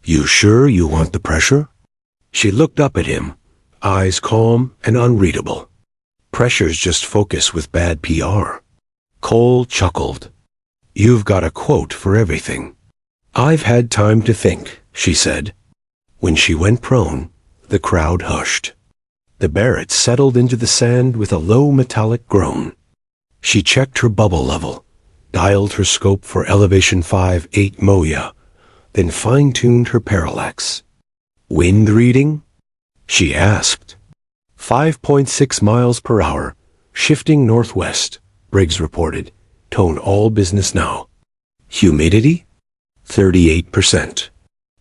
You sure you want the pressure?" She looked up at him, eyes calm and unreadable. Pressure's just focus with bad PR. Cole chuckled. "You've got a quote for everything." "I've had time to think," she said. When she went prone, the crowd hushed. The Barrett settled into the sand with a low metallic groan. She checked her bubble level, dialed her scope for elevation 5-8 Moya, then fine-tuned her parallax. "Wind reading?" she asked. 5.6 miles per hour, shifting northwest, Briggs reported, tone all business now. "Humidity? 38%.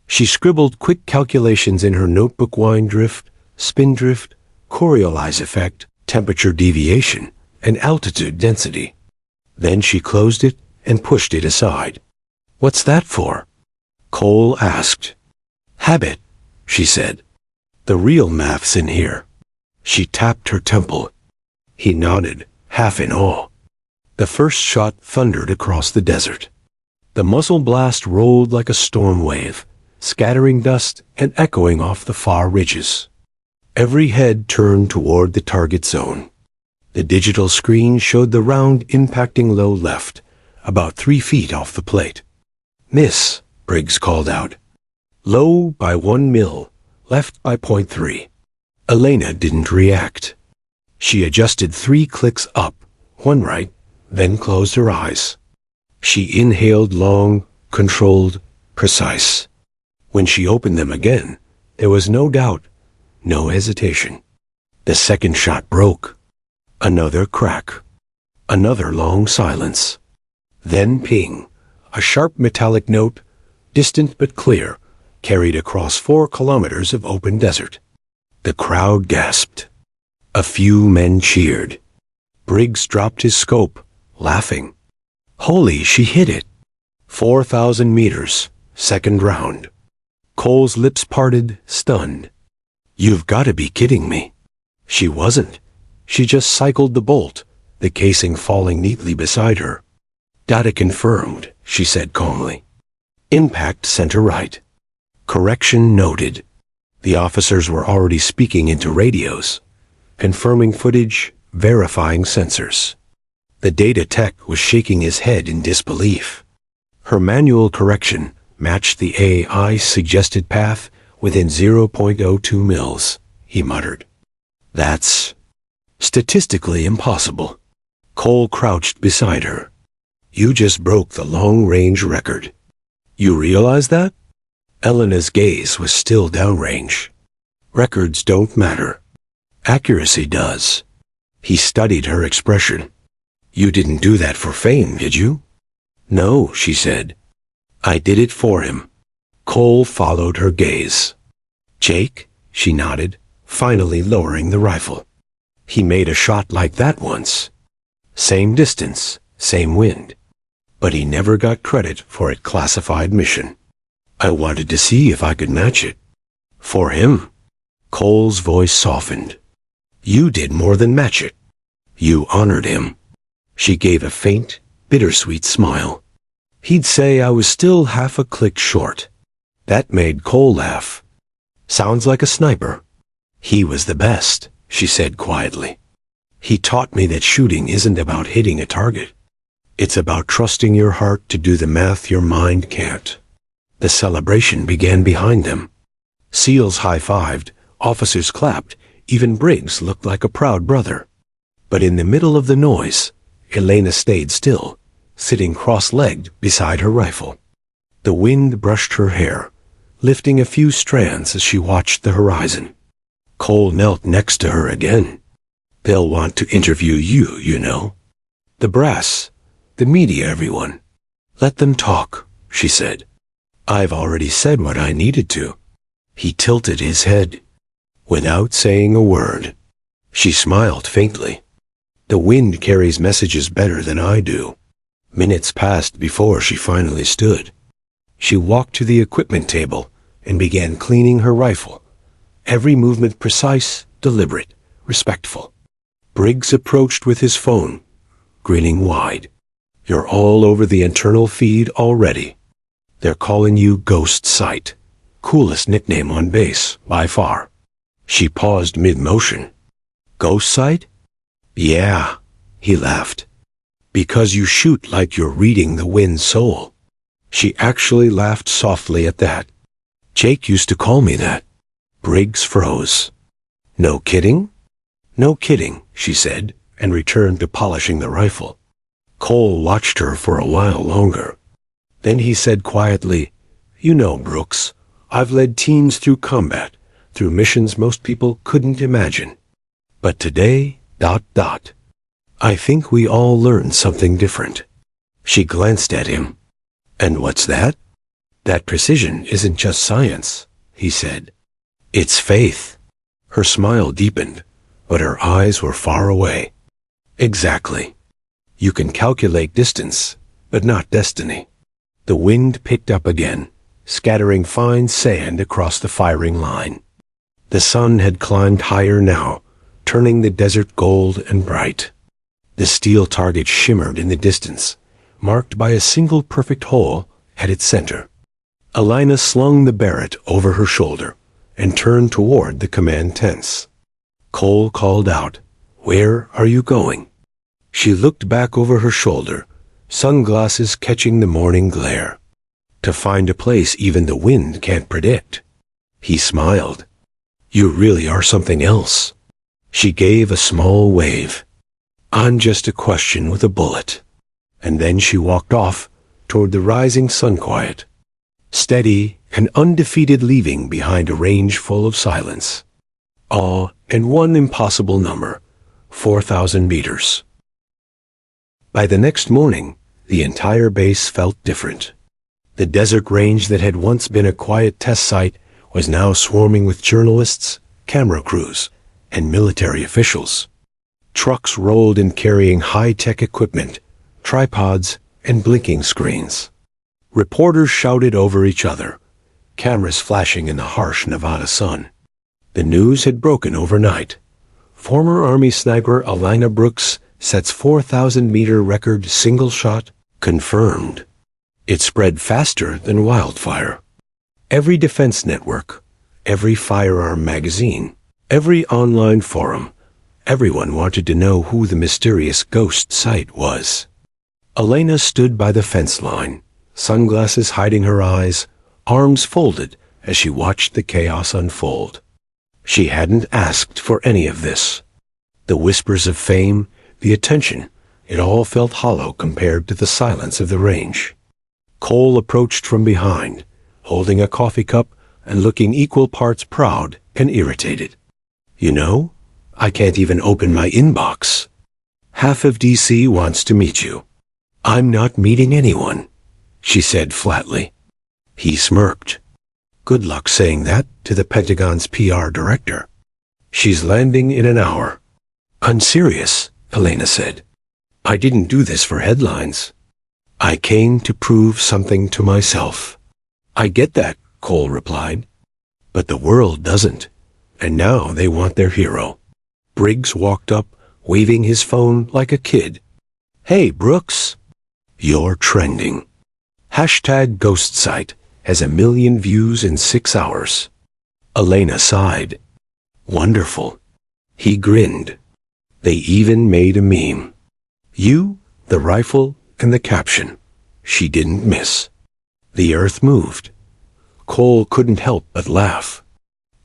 She scribbled quick calculations in her notebook: wind drift, spin drift, Coriolis effect, temperature deviation, and altitude density. Then she closed it and pushed it aside. "What's that for?" Cole asked. "Habit," she said. "The real math's in here." She tapped her temple. He nodded, half in awe. The first shot thundered across the desert. The muzzle blast rolled like a storm wave, scattering dust and echoing off the far ridges. Every head turned toward the target zone. The digital screen showed the round impacting low left, about 3 feet off the plate. "Miss," Briggs called out. "Low by 1 mil, left by .3. Elena didn't react. She adjusted 3 clicks up, 1 right, then closed her eyes. She inhaled long, controlled, precise. When she opened them again, there was no doubt, no hesitation. The second shot broke. Another crack. Another long silence. Then ping, a sharp metallic note, distant but clear, carried across 4 kilometers of open desert. The crowd gasped. A few men cheered. Briggs dropped his scope, laughing. Holy, she hit it. 4,000 meters, second round. Cole's lips parted, stunned. "You've got to be kidding me." She wasn't. She just cycled the bolt, the casing falling neatly beside her. "Data confirmed," she said calmly. "Impact center right. Correction noted." The officers were already speaking into radios, confirming footage, verifying sensors. The data tech was shaking his head in disbelief. Her manual correction matched the AI's suggested path within 0.02 mils, he muttered. "That's statistically impossible." Cole crouched beside her. "You just broke the long-range record. You realize that?" Elena's gaze was still downrange. "Records don't matter. Accuracy does." He studied her expression. "You didn't do that for fame, did you?" "No," she said. "I did it for him." Cole followed her gaze. "Jake?" she nodded, finally lowering the rifle. "He made a shot like that once. Same distance, same wind. But he never got credit for a classified mission. I wanted to see if I could match it. For him." Cole's voice softened. "You did more than match it. You honored him." She gave a faint, bittersweet smile. "He'd say I was still half a click short." That made Cole laugh. "Sounds like a sniper." "He was the best," she said quietly. "He taught me that shooting isn't about hitting a target. It's about trusting your heart to do the math your mind can't." The celebration began behind them. SEALs high-fived, officers clapped, even Briggs looked like a proud brother. But in the middle of the noise, Elena stayed still, sitting cross-legged beside her rifle. The wind brushed her hair, lifting a few strands as she watched the horizon. Cole knelt next to her again. "They'll want to interview you, you know. The brass, the media, everyone. Let them talk," she said. "I've already said what I needed to." He tilted his head. Without saying a word, she smiled faintly. "The wind carries messages better than I do." Minutes passed before she finally stood. She walked to the equipment table and began cleaning her rifle, every movement precise, deliberate, respectful. Briggs approached with his phone, grinning wide. "You're all over the internal feed already. They're calling you Ghost Sight. Coolest nickname on base, by far." She paused mid-motion. "Ghost Sight?" "Yeah," he laughed. "Because you shoot like you're reading the wind's soul." She actually laughed softly at that. "Jake used to call me that." Briggs froze. "No kidding?" "No kidding," she said, and returned to polishing the rifle. Cole watched her for a while longer. Then he said quietly, "You know, Brooks, I've led teams through combat, through missions most people couldn't imagine. But today, ... I think we all learned something different." She glanced at him. "And what's that?" "That precision isn't just science," he said. "It's faith." Her smile deepened, but her eyes were far away. "Exactly. You can calculate distance, but not destiny. The wind picked up again, scattering fine sand across the firing line. The sun had climbed higher now, turning the desert gold and bright. The steel target shimmered in the distance, marked by a single perfect hole at its center. Elena slung the Barrett over her shoulder and turned toward the command tents. Cole called out, "Where are you going?" She looked back over her shoulder, sunglasses catching the morning glare. "To find a place even the wind can't predict." He smiled. "You really are something else." She gave a small wave. "I'm just a question with a bullet." And then she walked off toward the rising sun quiet, steady and undefeated, leaving behind a range full of silence, awe, and one impossible number, 4,000 meters. By the next morning, the entire base felt different. The desert range that had once been a quiet test site was now swarming with journalists, camera crews, and military officials. Trucks rolled in carrying high-tech equipment, tripods, and blinking screens. Reporters shouted over each other, cameras flashing in the harsh Nevada sun. The news had broken overnight. Former Army sniper Elena Brooks sets 4,000-meter record single shot confirmed. It spread faster than wildfire. Every defense network, every firearm magazine, every online forum, everyone wanted to know who the mysterious ghost site was. Elena stood by the fence line, sunglasses hiding her eyes, arms folded as she watched the chaos unfold. She hadn't asked for any of this. The whispers of fame, the attention, it all felt hollow compared to the silence of the range. Cole approached from behind, holding a coffee cup and looking equal parts proud and irritated. "You know, I can't even open my inbox. Half of DC wants to meet you." "I'm not meeting anyone," she said flatly. He smirked. "Good luck saying that to the Pentagon's PR director. She's landing in an hour." "I'm serious," Elena said. "I didn't do this for headlines. I came to prove something to myself." "I get that," Cole replied. "But the world doesn't, and now they want their hero." Briggs walked up, waving his phone like a kid. "Hey, Brooks. You're trending. #GhostSite has 1 million views in 6 hours. Elena sighed. "Wonderful." He grinned. They even made a meme. You, the rifle, and the caption. She didn't miss. The earth moved. Cole couldn't help but laugh.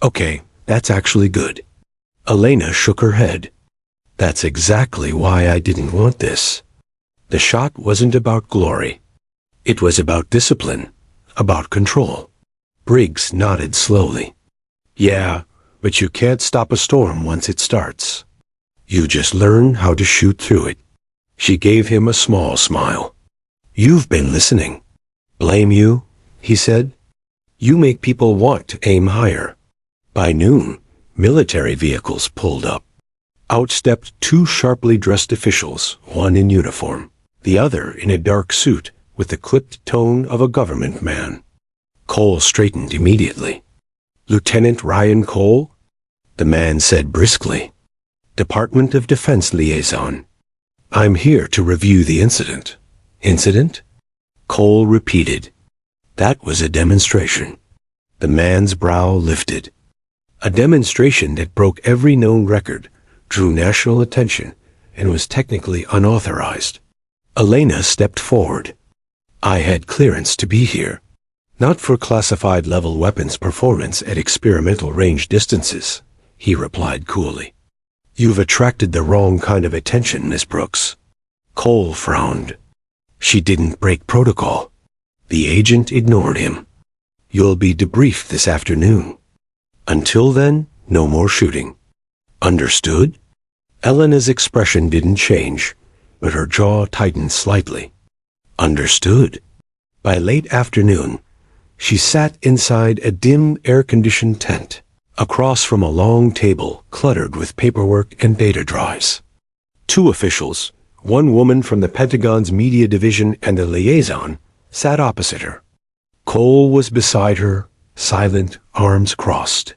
"Okay, that's actually good." Elena shook her head. "That's exactly why I didn't want this." The shot wasn't about glory. It was about discipline, about control. Briggs nodded slowly. "Yeah, but you can't stop a storm once it starts. You just learn how to shoot through it." She gave him a small smile. "You've been listening." "Blame you," he said. "You make people want to aim higher." By noon, military vehicles pulled up. Out stepped 2 sharply dressed officials, one in uniform, the other in a dark suit with the clipped tone of a government man. Cole straightened immediately. "Lieutenant Ryan Cole?" The man said briskly. "Department of Defense liaison. I'm here to review the incident." "Incident?" Cole repeated. "That was a demonstration." The man's brow lifted. "A demonstration that broke every known record, drew national attention, and was technically unauthorized." Elena stepped forward. "I had clearance to be here. Not for classified level weapons performance at experimental range distances," he replied coolly. "You've attracted the wrong kind of attention, Miss Brooks." Cole frowned. She didn't break protocol. The agent ignored him. "You'll be debriefed this afternoon. Until then, no more shooting." "Understood?" Elena's expression didn't change, but her jaw tightened slightly. "Understood." By late afternoon, she sat inside a dim, air-conditioned tent, across from a long table cluttered with paperwork and data drives. 2 officials, One woman from the Pentagon's media division and a liaison sat opposite her. Cole was beside her, silent, arms crossed.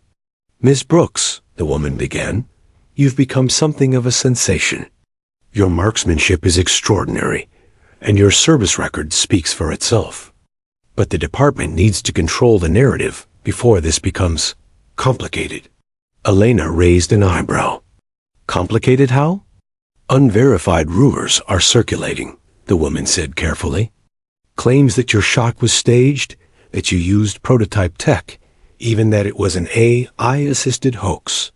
"Miss Brooks," the woman began, "you've become something of a sensation. Your marksmanship is extraordinary, and your service record speaks for itself. But the department needs to control the narrative before this becomes complicated." Elena raised an eyebrow. "Complicated how?" "Unverified rumors are circulating," the woman said carefully. "Claims that your shot was staged, that you used prototype tech, even that it was an AI-assisted hoax."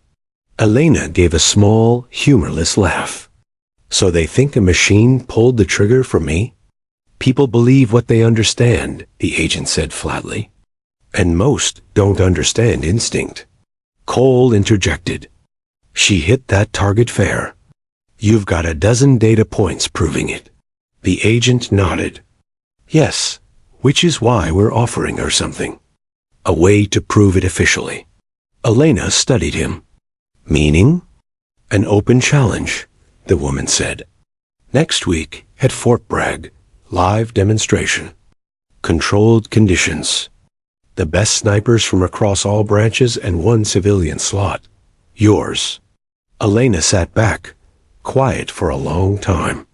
Elena gave a small, humorless laugh. "So they think a machine pulled the trigger for me?" "People believe what they understand," the agent said flatly. "And most don't understand instinct." Cole interjected. "She hit that target fair. You've got a dozen data points proving it." The agent nodded. "Yes, which is why we're offering her something. A way to prove it officially." Elena studied him. "Meaning?" "An open challenge," the woman said. "Next week, at Fort Bragg, live demonstration. Controlled conditions. The best snipers from across all branches and one civilian slot. Yours." Elena sat back, quiet for a long time.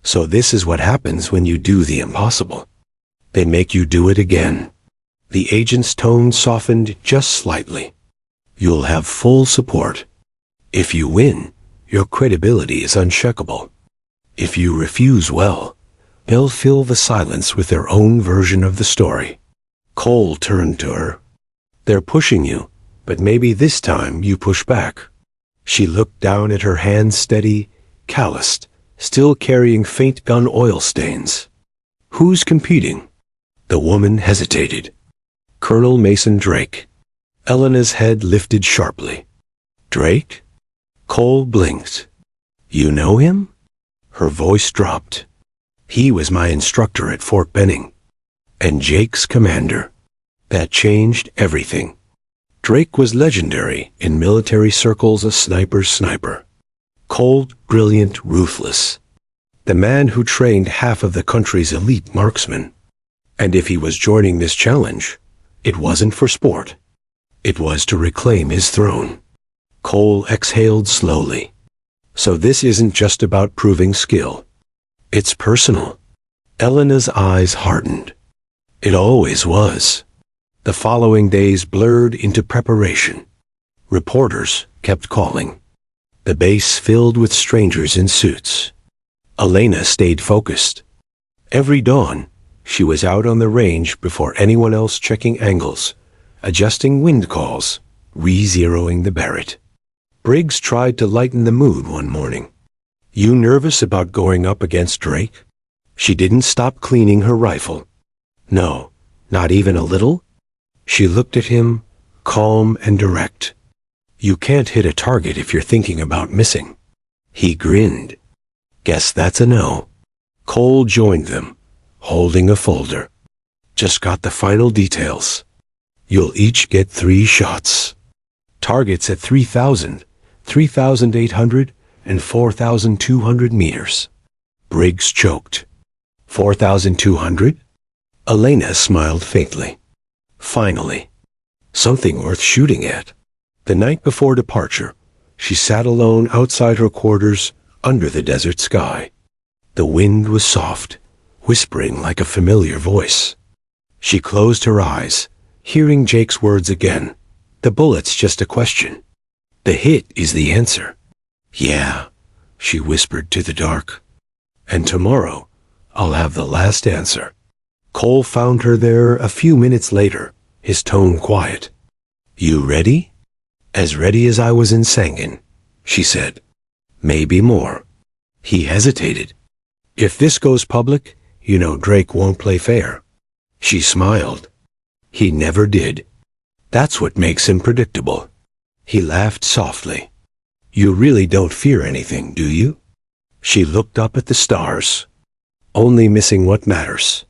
"So this is what happens when you do the impossible. They make you do it again." The agent's tone softened just slightly. "You'll have full support. If you win, your credibility is uncheckable. If you refuse, well, they'll fill the silence with their own version of the story." Cole turned to her. "They're pushing you, but maybe this time you push back." She looked down at her hands, steady, calloused, still carrying faint gun oil stains. "Who's competing?" The woman hesitated. "Colonel Mason Drake." Elena's head lifted sharply. "Drake?" Cole blinked. "You know him?" Her voice dropped. "He was my instructor at Fort Benning. And Jake's commander. That changed everything. Drake was legendary in military circles, a sniper's sniper. Cold, brilliant, ruthless. The man who trained half of the country's elite marksmen. And if he was joining this challenge, it wasn't for sport. It was to reclaim his throne." Cole exhaled slowly. "So this isn't just about proving skill. It's personal." Elena's eyes hardened. "It always was." The following days blurred into preparation. Reporters kept calling. The base filled with strangers in suits. Elena stayed focused. Every dawn, she was out on the range before anyone else, checking angles, adjusting wind calls, re-zeroing the Barrett. Briggs tried to lighten the mood one morning. "You nervous about going up against Drake?" She didn't stop cleaning her rifle. "No, not even a little?" She looked at him, calm and direct. "You can't hit a target if you're thinking about missing." He grinned. "Guess that's a no." Cole joined them, holding a folder. "Just got the final details. You'll each get 3 shots. Targets at 3,000, 3,800, and 4,200 meters." Briggs choked. 4,200? Elena smiled faintly. Finally, something worth shooting at. The night before departure, she sat alone outside her quarters under the desert sky. The wind was soft, whispering like a familiar voice. She closed her eyes, hearing Jake's words again. "The bullet's just a question. The hit is the answer." "Yeah," she whispered to the dark. "And tomorrow, I'll have the last answer." Cole found her there a few minutes later, his tone quiet. "You ready?" "As ready as I was in Sangin," she said. "Maybe more." He hesitated. "If this goes public, you know Drake won't play fair." She smiled. "He never did. That's what makes him predictable." He laughed softly. "You really don't fear anything, do you?" She looked up at the stars. "Only missing what matters."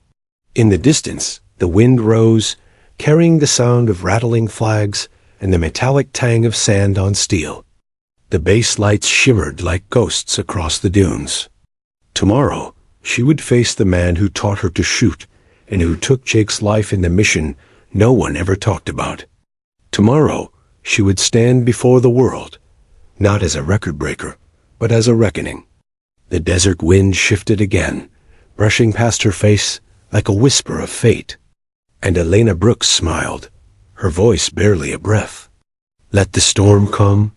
In the distance, the wind rose, carrying the sound of rattling flags and the metallic tang of sand on steel. The base lights shimmered like ghosts across the dunes. Tomorrow, she would face the man who taught her to shoot and who took Jake's life in the mission no one ever talked about. Tomorrow, she would stand before the world, not as a record breaker, but as a reckoning. The desert wind shifted again, brushing past her face like a whisper of fate. And Elena Brooks smiled, her voice barely a breath. Let the storm come.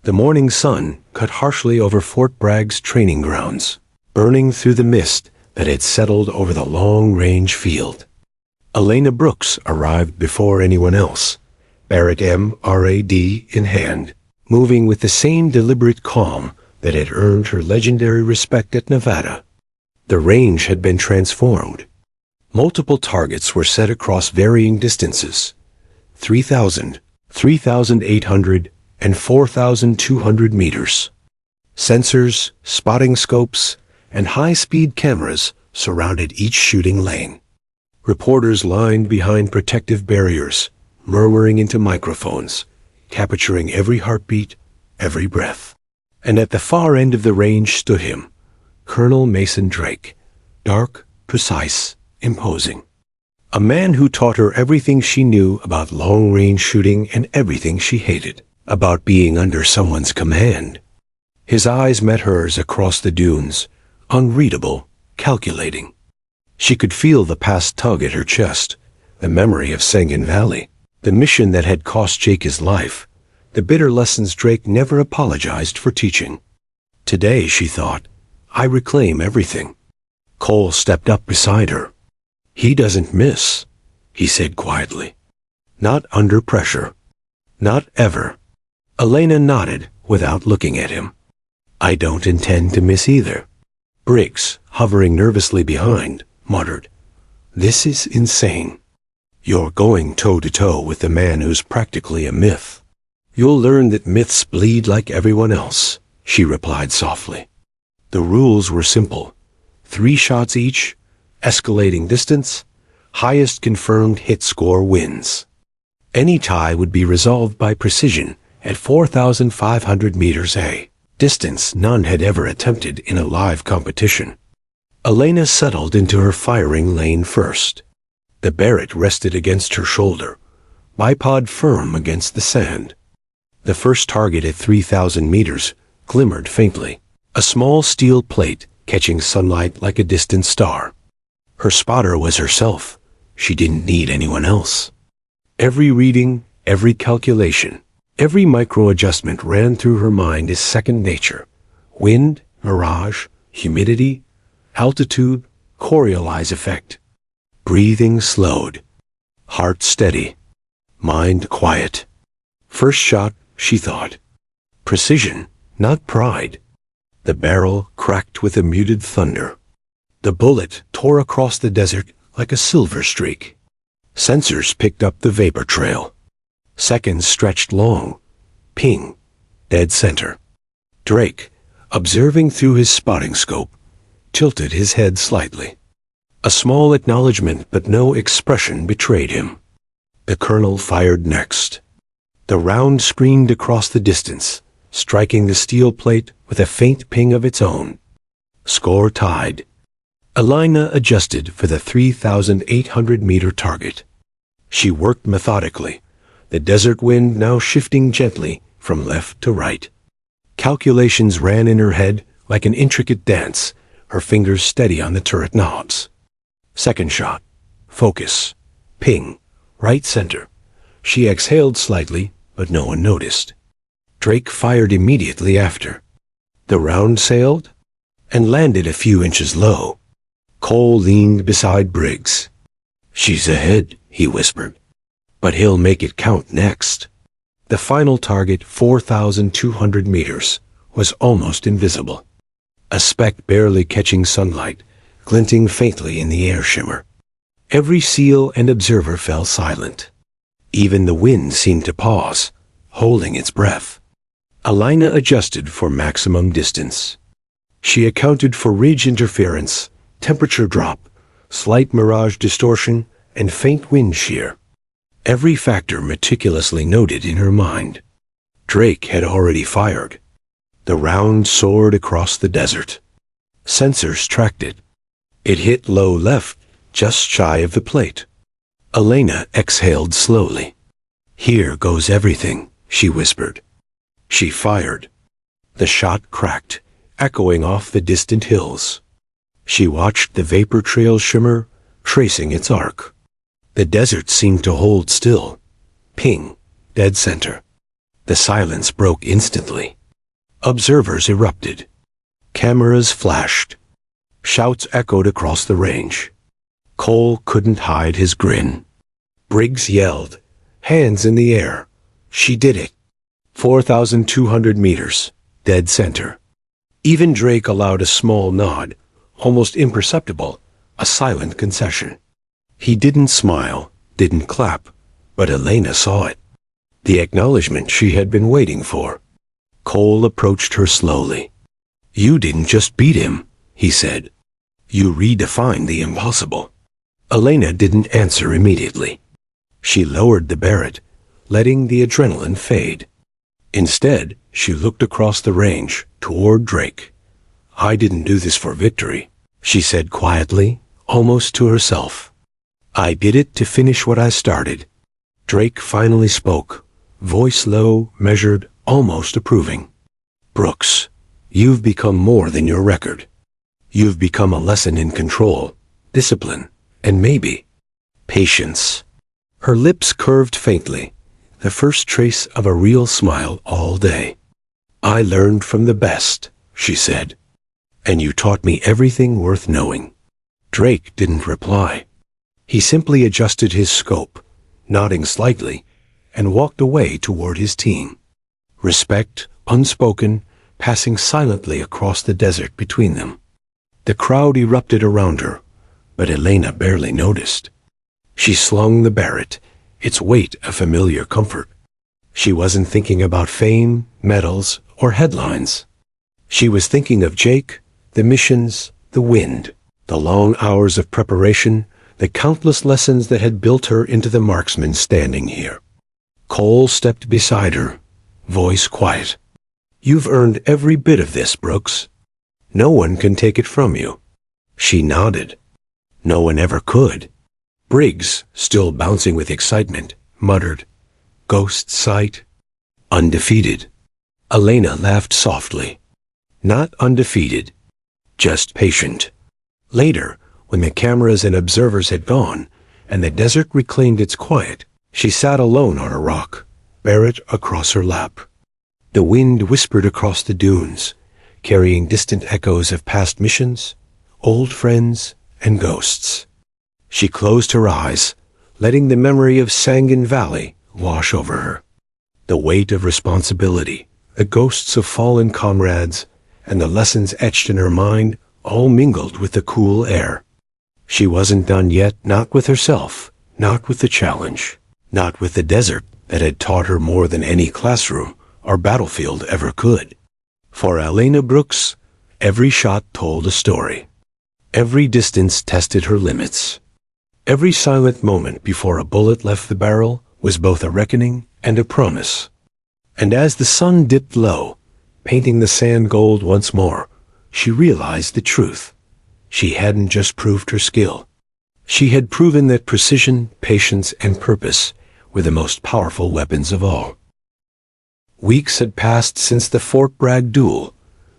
The morning sun cut harshly over Fort Bragg's training grounds, burning through the mist that had settled over the long-range field. Elena Brooks arrived before anyone else, Barrett M.R.A.D. in hand, moving with the same deliberate calm that had earned her legendary respect at Nevada. The range had been transformed. Multiple targets were set across varying distances, 3,000, 3,800, and 4,200 meters. Sensors, spotting scopes, and high-speed cameras surrounded each shooting lane. Reporters lined behind protective barriers, murmuring into microphones, capturing every heartbeat, every breath. And at the far end of the range stood him, Colonel Mason Drake, dark, precise, imposing. A man who taught her everything she knew about long-range shooting and everything she hated about being under someone's command. His eyes met hers across the dunes, unreadable, calculating. She could feel the past tug at her chest, the memory of Sangin Valley, the mission that had cost Jake his life, the bitter lessons Drake never apologized for teaching. Today, she thought, I reclaim everything. Cole stepped up beside her. He doesn't miss, he said quietly. Not under pressure. Not ever. Elena nodded without looking at him. I don't intend to miss either. Briggs, hovering nervously behind, muttered, This is insane. You're going toe-to-toe with the man who's practically a myth. You'll learn that myths bleed like everyone else, she replied softly. The rules were simple. 3 shots each, escalating distance, highest confirmed hit score wins. Any tie would be resolved by precision at 4,500 meters a distance none had ever attempted in a live competition. Elena settled into her firing lane first. The Barrett rested against her shoulder, bipod firm against the sand. The first target at 3,000 meters glimmered faintly, a small steel plate catching sunlight like a distant star. Her spotter was herself. She didn't need anyone else. Every reading, every calculation, every micro-adjustment ran through her mind as second nature. Wind, mirage, humidity, altitude, Coriolis effect. Breathing slowed. Heart steady. Mind quiet. First shot, she thought. Precision, not pride. The barrel cracked with a muted thunder. The bullet tore across the desert like a silver streak. Sensors picked up the vapor trail. Seconds stretched long. Ping. Dead center. Drake, observing through his spotting scope, tilted his head slightly. A small acknowledgement but no expression betrayed him. The colonel fired next. The round screamed across the distance, striking the steel plate with a faint ping of its own. Score tied. Elena adjusted for the 3,800-meter target. She worked methodically, the desert wind now shifting gently from left to right. Calculations ran in her head like an intricate dance, her fingers steady on the turret knobs. Second shot. Focus. Ping. Right center. She exhaled slightly, but no one noticed. Drake fired immediately after. The round sailed and landed a few inches low. Cole leaned beside Briggs. She's ahead, he whispered. But he'll make it count next. The final target, 4,200 meters, was almost invisible. A speck barely catching sunlight, glinting faintly in the air shimmer. Every SEAL and observer fell silent. Even the wind seemed to pause, holding its breath. Elena adjusted for maximum distance. She accounted for ridge interference, temperature drop, slight mirage distortion, and faint wind shear. Every factor meticulously noted in her mind. Drake had already fired. The round soared across the desert. Sensors tracked it. It hit low left, just shy of the plate. Elena exhaled slowly. "Here goes everything," she whispered. She fired. The shot cracked, echoing off the distant hills. She watched the vapor trail shimmer, tracing its arc. The desert seemed to hold still. Ping, dead center. The silence broke instantly. Observers erupted. Cameras flashed. Shouts echoed across the range. Cole couldn't hide his grin. Briggs yelled, hands in the air. She did it. 4,200 meters, dead center. Even Drake allowed a small nod, almost imperceptible, a silent concession. He didn't smile, didn't clap, but Elena saw it. The acknowledgement she had been waiting for. Cole approached her slowly. "You didn't just beat him," he said. "You redefined the impossible." Elena didn't answer immediately. She lowered the Barrett, letting the adrenaline fade. Instead, she looked across the range, toward Drake. "I didn't do this for victory," she said quietly, almost to herself. "I did it to finish what I started." Drake finally spoke, voice low, measured, almost approving. "Brooks, you've become more than your record. You've become a lesson in control, discipline, and maybe patience." Her lips curved faintly, the first trace of a real smile all day. "I learned from the best," she said. "And you taught me everything worth knowing." Drake didn't reply. He simply adjusted his scope, nodding slightly, and walked away toward his team. Respect, unspoken, passing silently across the desert between them. The crowd erupted around her, but Elena barely noticed. She slung the Barrett, its weight a familiar comfort. She wasn't thinking about fame, medals, or headlines. She was thinking of Jake, the missions, the wind, the long hours of preparation, the countless lessons that had built her into the marksman standing here. Cole stepped beside her, voice quiet. "You've earned every bit of this, Brooks. No one can take it from you." She nodded. "No one ever could." Briggs, still bouncing with excitement, muttered, "Ghost sight?" "Undefeated." Elena laughed softly. "Not undefeated, just patient." Later, when the cameras and observers had gone, and the desert reclaimed its quiet, she sat alone on a rock, Barrett across her lap. The wind whispered across the dunes, carrying distant echoes of past missions, old friends, and ghosts. She closed her eyes, letting the memory of Sangin Valley wash over her. The weight of responsibility, the ghosts of fallen comrades, and the lessons etched in her mind all mingled with the cool air. She wasn't done yet, not with herself, not with the challenge, not with the desert that had taught her more than any classroom or battlefield ever could. For Elena Brooks, every shot told a story. Every distance tested her limits. Every silent moment before a bullet left the barrel was both a reckoning and a promise. And as the sun dipped low, painting the sand gold once more, she realized the truth. She hadn't just proved her skill. She had proven that precision, patience, and purpose were the most powerful weapons of all. Weeks had passed since the Fort Bragg duel,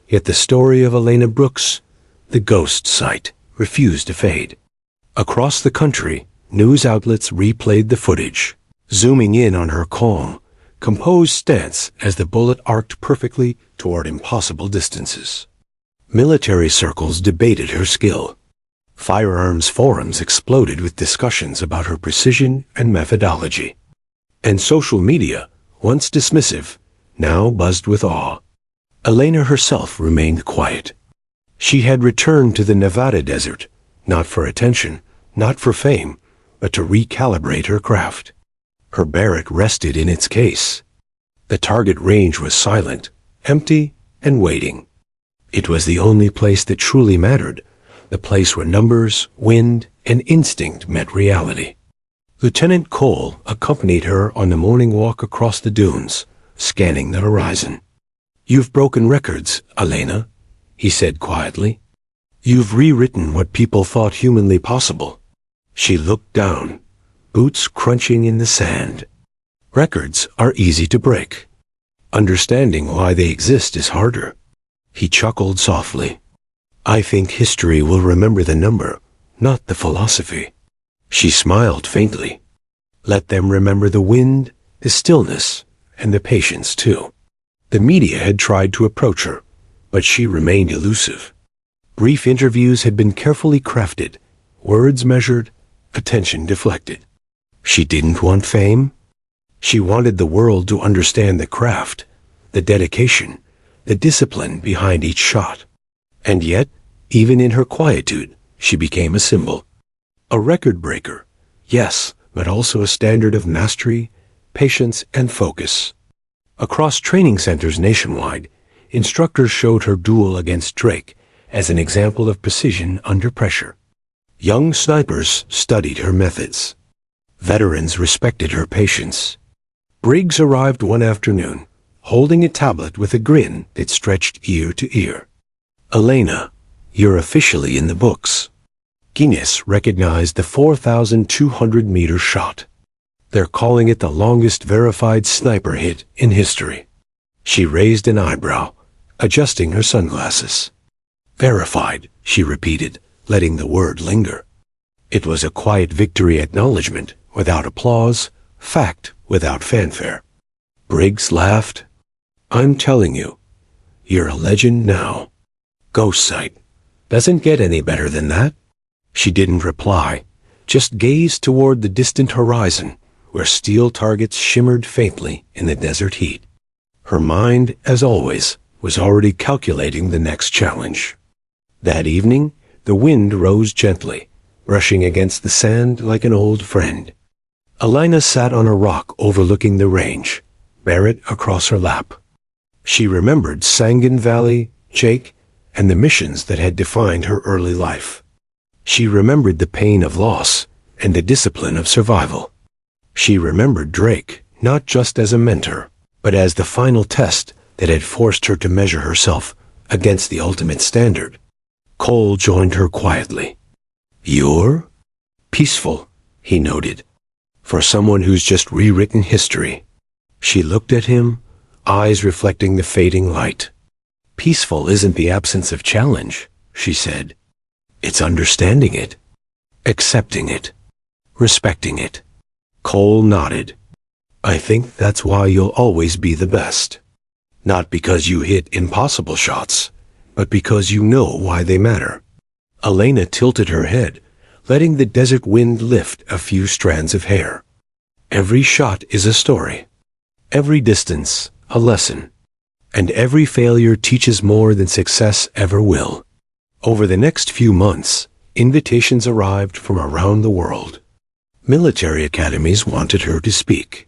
yet the story of Elena Brooks, the ghost sight, refused to fade. Across the country, news outlets replayed the footage, zooming in on her calm, composed stance as the bullet arced perfectly toward impossible distances. Military circles debated her skill. Firearms forums exploded with discussions about her precision and methodology. And social media, once dismissive, now buzzed with awe. Elena herself remained quiet. She had returned to the Nevada desert, not for attention, not for fame, but to recalibrate her craft. Her Barrett rested in its case. The target range was silent, empty, and waiting. It was the only place that truly mattered, the place where numbers, wind, and instinct met reality. Lieutenant Cole accompanied her on the morning walk across the dunes, scanning the horizon. "You've broken records, Elena," he said quietly. You've rewritten what people thought humanly possible. She looked down, boots crunching in the sand. Records are easy to break. Understanding why they exist is harder. He chuckled softly. I think history will remember the number, not the philosophy. She smiled faintly. Let them remember the wind, the stillness, and the patience too. The media had tried to approach her, but she remained elusive. Brief interviews had been carefully crafted, words measured, attention deflected. She didn't want fame. She wanted the world to understand the craft, the dedication, the discipline behind each shot. And yet, even in her quietude, she became a symbol. A record breaker, yes, but also a standard of mastery, patience, and focus. Across training centers nationwide, instructors showed her duel against Drake as an example of precision under pressure. Young snipers studied her methods. Veterans respected her patience. Briggs arrived one afternoon, holding a tablet with a grin that stretched ear to ear. Elena, you're officially in the books. Guinness recognized the 4,200-meter shot. They're calling it the longest verified sniper hit in history. She raised an eyebrow, adjusting her sunglasses. Verified, she repeated, letting the word linger. It was a quiet victory acknowledgement, without applause, fact without fanfare. Briggs laughed. I'm telling you, you're a legend now. Ghost sight. Doesn't get any better than that. She didn't reply, just gazed toward the distant horizon, where steel targets shimmered faintly in the desert heat. Her mind, as always, was already calculating the next challenge. That evening, the wind rose gently, brushing against the sand like an old friend. Elena sat on a rock overlooking the range, Barrett across her lap. She remembered Sangan Valley, Jake, and the missions that had defined her early life. She remembered the pain of loss and the discipline of survival. She remembered Drake, not just as a mentor, but as the final test that had forced her to measure herself against the ultimate standard. Cole joined her quietly. You're peaceful, he noted, for someone who's just rewritten history. She looked at him, eyes reflecting the fading light. Peaceful isn't the absence of challenge, she said. It's understanding it, accepting it, respecting it. Cole nodded. I think that's why you'll always be the best. Not because you hit impossible shots, but because you know why they matter. Elena tilted her head, letting the desert wind lift a few strands of hair. Every shot is a story. Every distance, a lesson. And every failure teaches more than success ever will. Over the next few months, invitations arrived from around the world. Military academies wanted her to speak.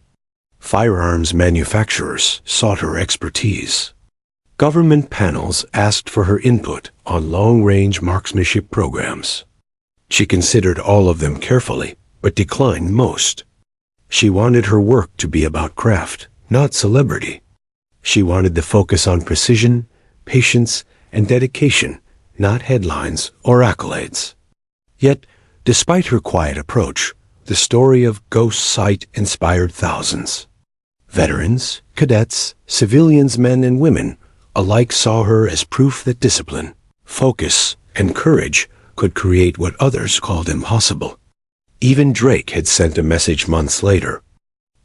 Firearms manufacturers sought her expertise. Government panels asked for her input on long-range marksmanship programs. She considered all of them carefully, but declined most. She wanted her work to be about craft, not celebrity. She wanted the focus on precision, patience, and dedication, not headlines or accolades. Yet, despite her quiet approach, the story of Ghost Sight inspired thousands. Veterans, cadets, civilians, men and women alike saw her as proof that discipline, focus, and courage could create what others called impossible. Even Drake had sent a message months later.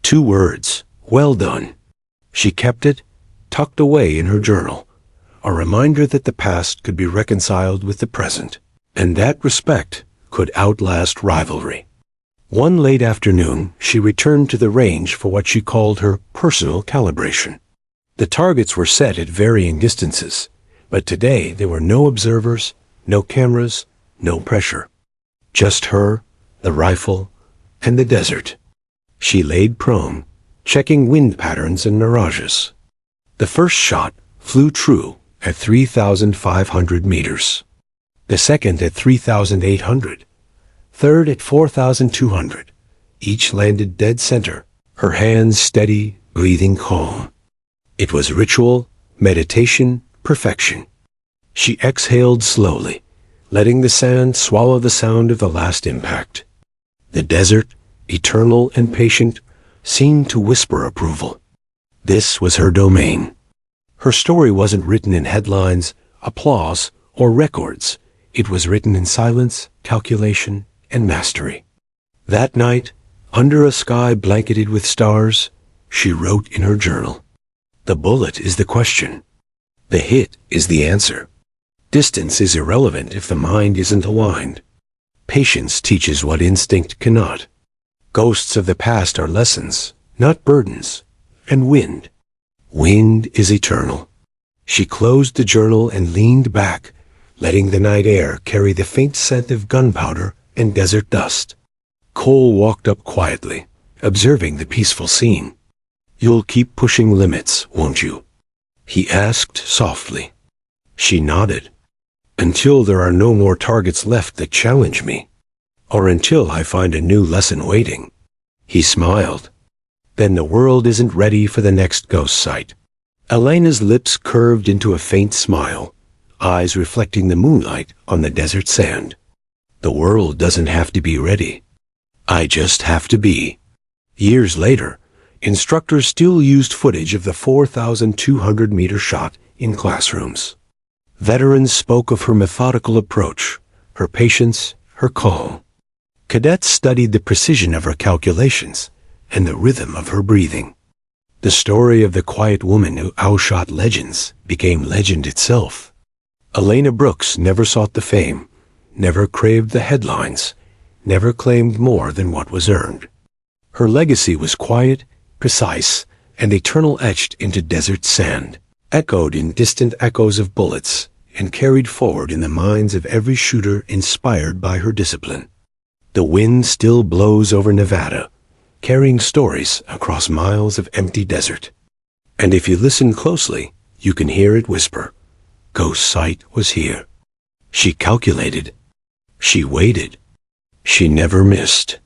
2 words, well done. She kept it, tucked away in her journal, a reminder that the past could be reconciled with the present, and that respect could outlast rivalry. One late afternoon, she returned to the range for what she called her personal calibration. The targets were set at varying distances, but today there were no observers, no cameras, no pressure. Just her, the rifle, and the desert. She laid prone, checking wind patterns and mirages. The first shot flew true at 3,500 meters. The second at 3,800. Third at 4,200. Each landed dead center, her hands steady, breathing calm. It was ritual, meditation, perfection. She exhaled slowly, letting the sand swallow the sound of the last impact. The desert, eternal and patient, seemed to whisper approval. This was her domain. Her story wasn't written in headlines, applause, or records. It was written in silence, calculation, and mastery. That night, under a sky blanketed with stars, she wrote in her journal, "The bullet is the question. The hit is the answer. Distance is irrelevant if the mind isn't aligned. Patience teaches what instinct cannot. Ghosts of the past are lessons, not burdens. And wind is eternal." She closed the journal and leaned back, letting the night air carry the faint scent of gunpowder and desert dust. Cole walked up quietly, observing the peaceful scene. "You'll keep pushing limits, won't you?" he asked softly. She nodded. "Until there are no more targets left that challenge me, or until I find a new lesson waiting." He smiled. "Then the world isn't ready for the next ghost site." Elena's lips curved into a faint smile, eyes reflecting the moonlight on the desert sand. "The world doesn't have to be ready. I just have to be." Years later, instructors still used footage of the 4,200-meter shot in classrooms. Veterans spoke of her methodical approach, her patience, her calm. Cadets studied the precision of her calculations and the rhythm of her breathing. The story of the quiet woman who outshot legends became legend itself. Elena Brooks never sought the fame, never craved the headlines, never claimed more than what was earned. Her legacy was quiet, precise, and eternal, etched into desert sand, echoed in distant echoes of bullets, and carried forward in the minds of every shooter inspired by her discipline. The wind still blows over Nevada, carrying stories across miles of empty desert. And if you listen closely, you can hear it whisper, "Ghost Sight was here." She calculated. She waited. She never missed.